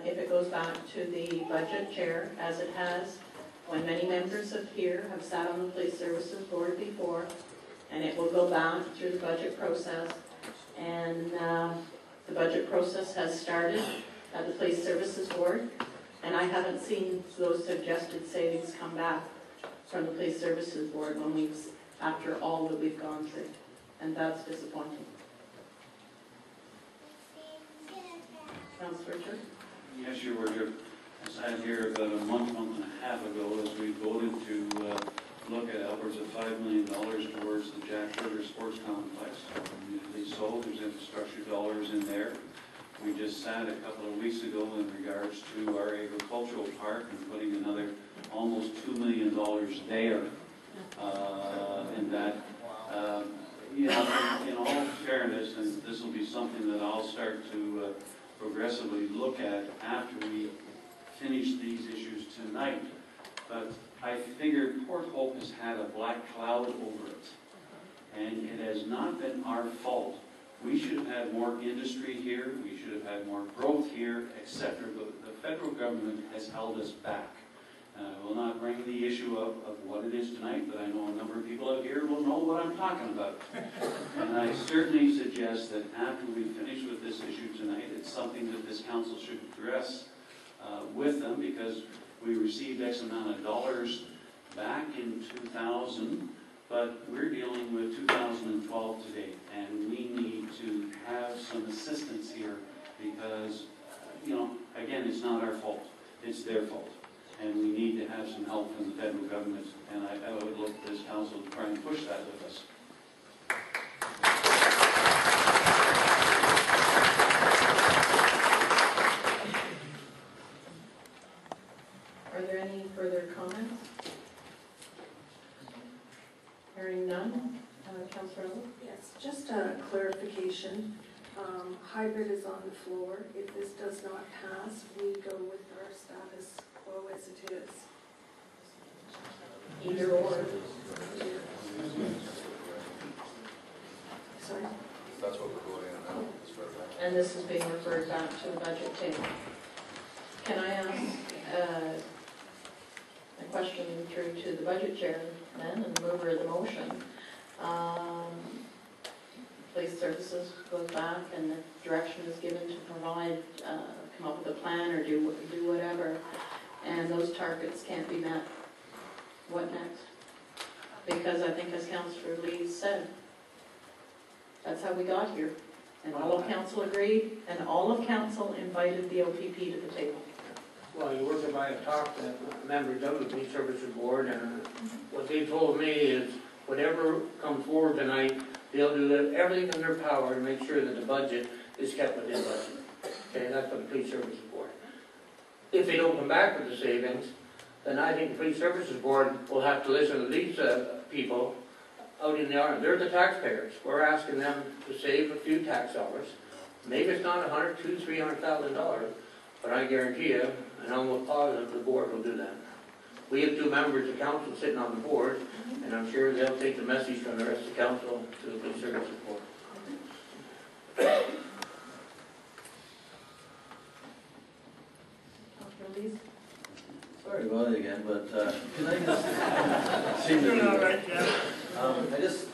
Speaker 10: if it goes back to the budget chair, as it has when many members of here have sat on the Police Services Board before, and it will go back through the budget process. And the budget process has started at the Police Services Board, and I haven't seen those suggested savings come back from the Police Services Board after all that we've gone through, and that's disappointing. Councillor Turk?
Speaker 2: Yes, Your Worship. I sat here about a month and a half ago as we voted to look at upwards of $5 million towards the Jack Sugar Sports Complex. Usually so, there's infrastructure dollars in there. We just sat a couple of weeks ago in regards to our agricultural park and putting another almost $2 million there. And that, in all fairness, and this will be something that I'll start to progressively look at after we finish these issues tonight. But I figured Port Hope has had a black cloud over it. And it has not been our fault. We should have had more industry here, we should have had more growth here, etc. The federal government has held us back. I will not bring the issue up of what it is tonight, but I know a number of people out here will know what I'm talking about. And I certainly suggest that after we finish with this issue tonight, it's something that this council should address with them, because we received X amount of dollars back in 2000, but we're dealing with 2012 today, and we need to have some assistance here because, again, it's not our fault, it's their fault. And we need to have some help from the federal government, and I would look at this council to try and push that with us.
Speaker 10: Are there any further comments? Hearing none. Councillor Ellis?
Speaker 3: Yes, just a clarification. Hybrid is on the floor. If this does not pass, we go with our status quo as it is.
Speaker 10: Either or.
Speaker 3: Sorry?
Speaker 4: That's what we're voting on now.
Speaker 1: and this is being referred back to the budget table. Can I ask a question through to the budget chair then, and the mover of the motion? Police services goes back and the direction is given to provide, come up with a plan or do whatever, and those targets can't be met. What next? Because I think as Councillor Lee said, that's how we got here. And all of council agreed, and all of council invited the OPP to the table.
Speaker 7: Well, you work by a talk to members of the Police Services Board, and what they told me is whatever comes forward tonight, they'll do everything in their power to make sure that the budget is kept within budget. Okay, that's what the Police Services Board. If they don't come back with the savings, then I think the Police Services Board will have to listen to these people out in the army. They're the taxpayers. We're asking them to save a few tax dollars. Maybe it's not $100,000, $200,000, $300,000, but I guarantee you, and I'm almost positive the board will do that. We have 2 members of council sitting on the board, and I'm sure they'll take the message from the rest of the council to the Police Services Board.
Speaker 4: Sorry about it again, but can I just seem to I just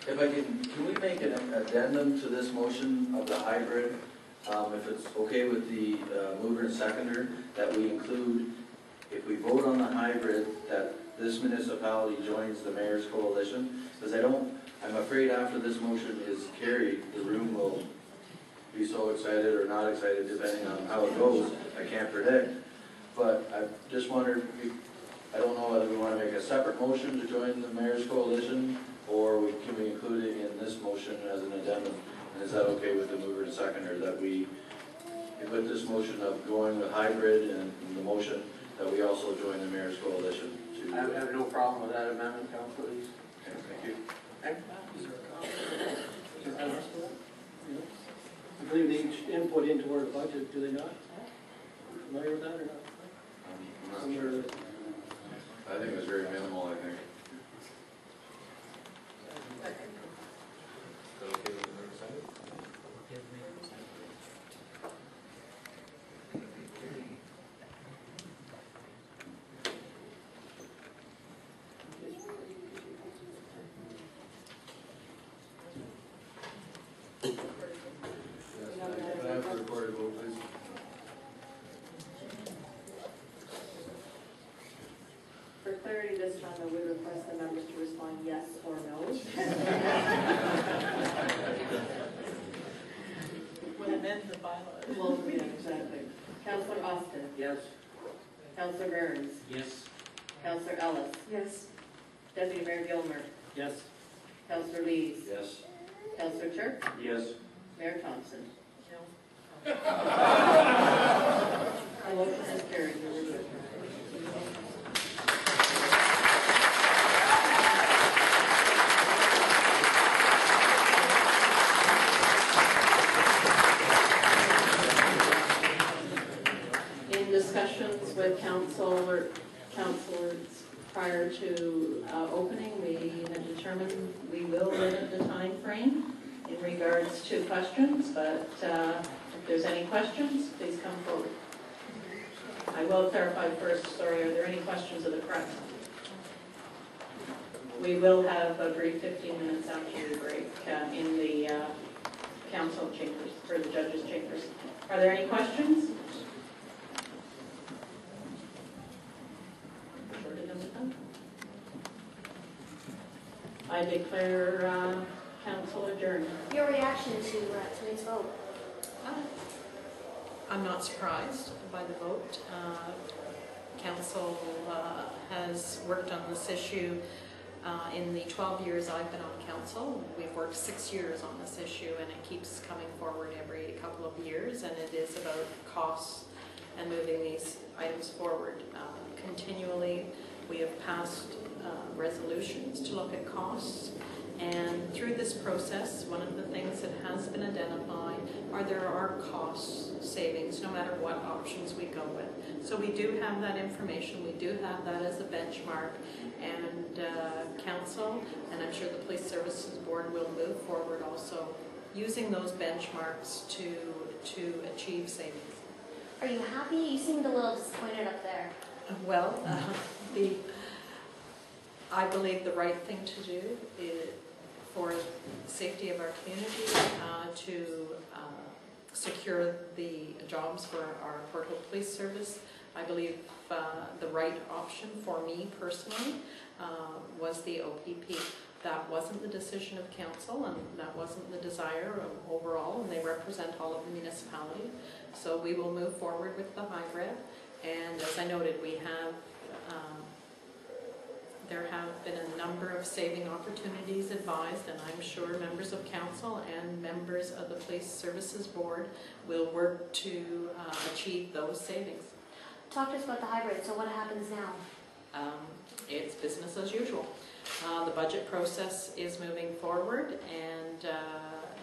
Speaker 4: if I can we make an addendum to this motion of the hybrid, if it's okay with the mover and seconder, that we include, if we vote on the hybrid, that this municipality joins the mayor's coalition, because I'm afraid after this motion is carried, the room will be so excited or not excited depending on how it goes. I can't predict. But I just wondered, I don't know whether we want to make a separate motion to join the mayor's coalition, or can we include it in this motion as an addendum? And is that okay with the mover and seconder, that we put this motion of going with hybrid and the motion that we also join the mayor's coalition?
Speaker 7: I have no problem with that amendment, Council, please.
Speaker 4: Okay, thank you.
Speaker 6: I believe they each input into our budget, do they not? Familiar with that or not?
Speaker 4: I'm not sure. I think it was very minimal, I think. Can I have a recorded vote, please?
Speaker 10: For clarity this time, I would request the members to respond yes or no.
Speaker 1: Would amend the bylaws.
Speaker 10: Well, yeah, exactly. Councillor Austin.
Speaker 7: Yes.
Speaker 10: Councillor Burns.
Speaker 8: Yes.
Speaker 10: Councillor Ellis.
Speaker 3: Yes.
Speaker 10: Deputy Mayor Gilmer.
Speaker 6: Yes.
Speaker 10: Councillor Lees.
Speaker 4: Yes.
Speaker 10: Councillor Church.
Speaker 7: Yes.
Speaker 10: Mayor Thompson. The motion is carried. In discussions with councillors prior to opening, we had determined we will limit the time frame in regards to questions, but if there's any questions, please come forward. I will clarify first, sorry, are there any questions of the press? We will have a brief 15 minutes after the break in the council chambers, or the judges' chambers. Are there any questions? I declare council adjourned.
Speaker 11: Your reaction to today's vote?
Speaker 1: I'm not surprised by the vote. Council has worked on this issue in the 12 years I've been on council. We've worked 6 years on this issue, and it keeps coming forward every couple of years, and it is about costs and moving these items forward. Continually, we have passed resolutions to look at costs. And through this process, one of the things that has been identified are there are cost savings no matter what options we go with. So we do have that information, we do have that as a benchmark, and council, and I'm sure the Police Services Board will move forward also using those benchmarks to achieve savings.
Speaker 11: Are you happy? You seemed a little disappointed up there.
Speaker 1: Well, I believe the right thing to do is, for the safety of our community, to secure the jobs for our Port Hope Police Service. I believe the right option for me personally was the OPP. That wasn't the decision of council, and that wasn't the desire of overall, and they represent all of the municipality. So we will move forward with the hybrid. And as I noted, we have there have been a number of saving opportunities advised, and I'm sure members of council and members of the Police Services Board will work to achieve those savings.
Speaker 11: Talk to us about the hybrid. So what happens now?
Speaker 1: It's business as usual. The budget process is moving forward, and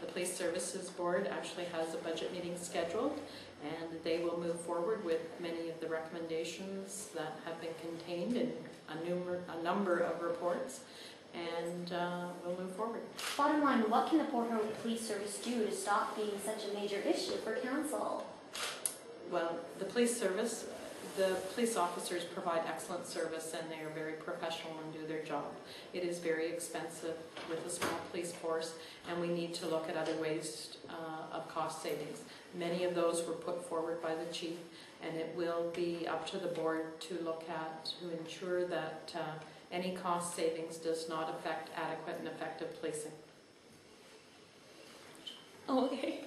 Speaker 1: the Police Services Board actually has a budget meeting scheduled, and they will move forward with many of the recommendations that have been contained in a number of reports, and we'll move forward.
Speaker 11: Bottom line, what can the Port Hope Police Service do to stop being such a major issue for council?
Speaker 1: Well, the police service, the police officers provide excellent service, and they are very professional and do their job. It is very expensive with a small police force, and we need to look at other ways of cost savings. Many of those were put forward by the chief, and it will be up to the board to look at, to ensure that any cost savings does not affect adequate and effective policing.
Speaker 11: Oh, okay.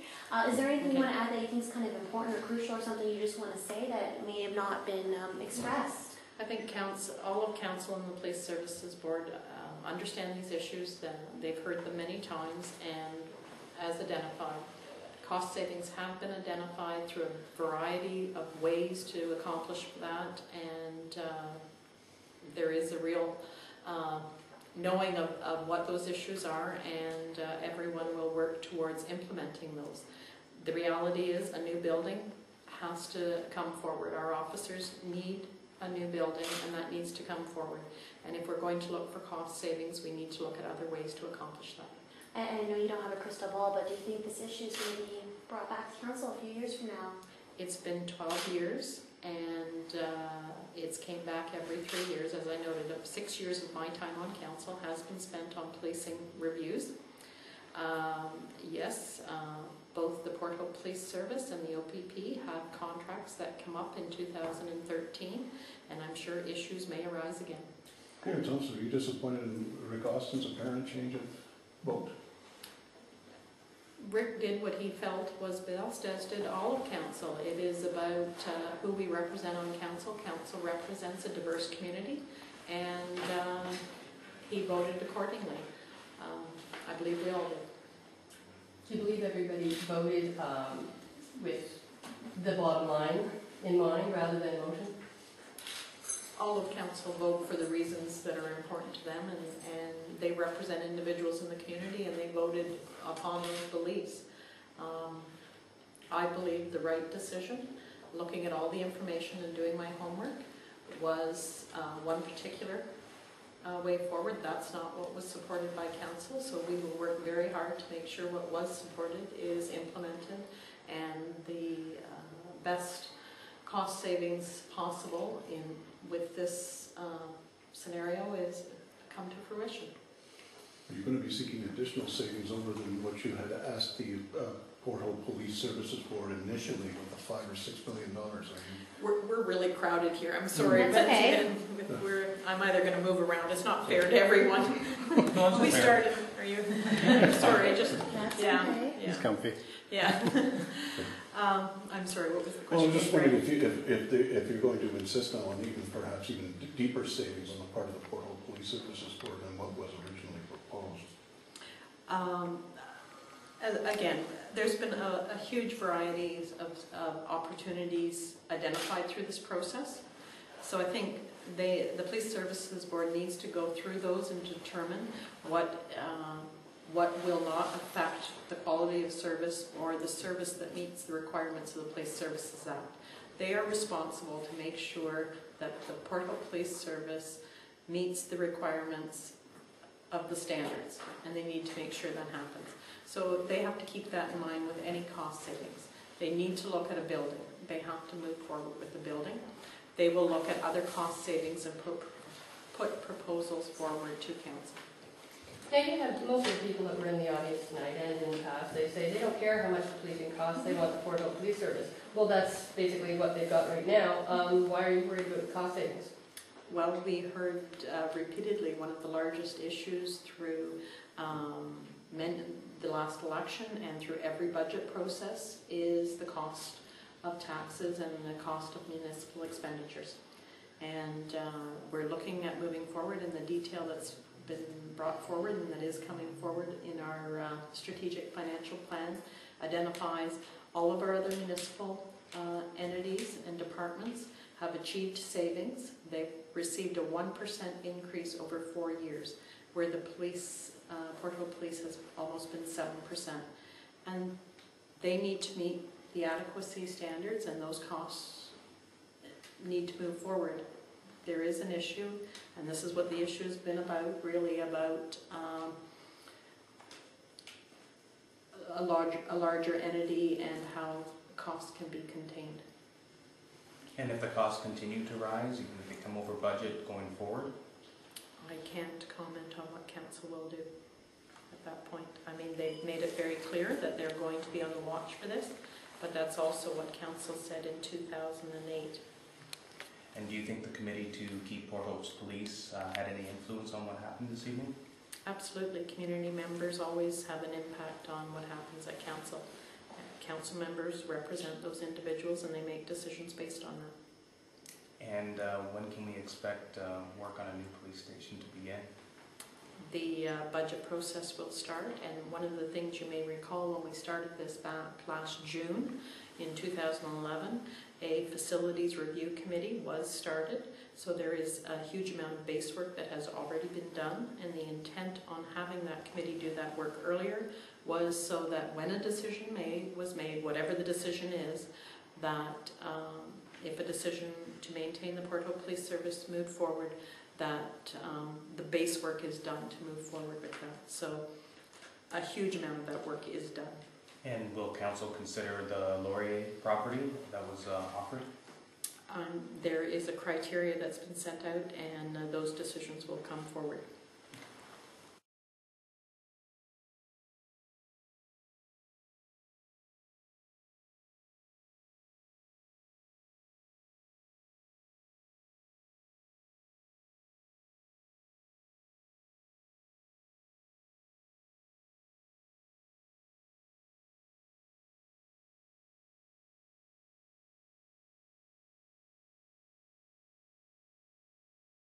Speaker 11: Is there anything you want to add that you think is kind of important or crucial, or something you just want to say that may have not been expressed?
Speaker 1: I think all of council and the Police Services Board understand these issues. They've heard them many times, and as identified, cost savings have been identified through a variety of ways to accomplish that, and there is a real knowing of what those issues are, and everyone will work towards implementing those. The reality is a new building has to come forward. Our officers need a new building, and that needs to come forward. And if we're going to look for cost savings, we need to look at other ways to accomplish that.
Speaker 11: I know you don't have a crystal ball, but do you think this issue is going to be brought back to council a few years from now?
Speaker 1: It's been 12 years, and it's came back every 3 years. As I noted, 6 years of my time on council has been spent on policing reviews. Yes, both the Port Hope Police Service and the OPP have contracts that come up in 2013, and I'm sure issues may arise again.
Speaker 12: Okay, Councillor, are you disappointed in Rick Austin's apparent change of vote?
Speaker 1: Rick did what he felt was best, as did all of council. It is about who we represent on council. Council represents a diverse community, and he voted accordingly. I believe we all did.
Speaker 13: Do you believe everybody voted with the bottom line in mind rather than emotion?
Speaker 1: All of council vote for the reasons that are important to them, and they represent individuals in the community, and they voted upon those beliefs. I believe the right decision, looking at all the information and doing my homework, was one particular way forward. That's not what was supported by council, so we will work very hard to make sure what was supported is implemented, and the best cost savings possible with this scenario is come to fruition.
Speaker 12: Are you going to be seeking additional savings over than what you had asked the Port Hope Police Services for initially with the $5 or $6 million?
Speaker 1: We're really crowded here. I'm sorry,
Speaker 11: That's okay.
Speaker 1: I'm either going to move around. It's not fair to everyone. We started. Are you? Sorry, just yeah.
Speaker 11: Okay.
Speaker 12: He's comfy.
Speaker 1: Yeah. I'm sorry. What was the question?
Speaker 12: Well, I'm just wondering if you're going to insist on perhaps even deeper savings on the part of the Port Hope Police Services Board than what was originally proposed.
Speaker 1: Again, there's been a huge variety of opportunities identified through this process. So I think the Police Services Board needs to go through those and determine what will not affect the quality of service or the service that meets the requirements of the Police Services Act. They are responsible to make sure that the Port Hope Police Service meets the requirements
Speaker 14: of the standards, and they need to make sure that happens. So they have to keep that in mind with any cost savings. They need to look at a building. They have to move forward with the building. They will look at other cost savings and put proposals forward to council.
Speaker 13: Now, you have most of the people that were in the audience tonight and in the past, they say they don't care how much the policing costs, they want the Port Hope Police Service. Well, that's basically what they've got right now. Why are you worried about the cost savings?
Speaker 14: Well, we heard repeatedly one of the largest issues through the last election and through every budget process is the cost of taxes and the cost of municipal expenditures. And we're looking at moving forward, in the detail that's been brought forward and that is coming forward in our strategic financial plan identifies all of our other municipal entities and departments have achieved savings. They've received a 1% increase over 4 years, where the police, Port Hope Police has almost been 7%. And they need to meet the adequacy standards, and those costs need to move forward. There is an issue, and this is what the issue has been about, really about a larger entity and how costs can be contained.
Speaker 15: And if the costs continue to rise, even if they come over budget going forward?
Speaker 14: I can't comment on what council will do at that point. I mean, they've made it very clear that they're going to be on the watch for this, but that's also what council said in 2008.
Speaker 15: And do you think the committee to keep Port Hope's police had any influence on what happened this evening?
Speaker 14: Absolutely. Community members always have an impact on what happens at council. Council members represent those individuals and they make decisions based on that.
Speaker 15: And when can we expect work on a new police station to begin?
Speaker 14: The budget process will start, and one of the things you may recall when we started this back last June in 2011, a facilities review committee was started. So there is a huge amount of base work that has already been done, and the intent on having that committee do that work earlier was so that when a decision was made, whatever the decision is, that if a decision to maintain the Port Hope Police Service moved forward, that the base work is done to move forward with that. So a huge amount of that work is done.
Speaker 15: And will council consider the Laurier property that was offered?
Speaker 14: There is a criteria that's been sent out, and those decisions will come forward.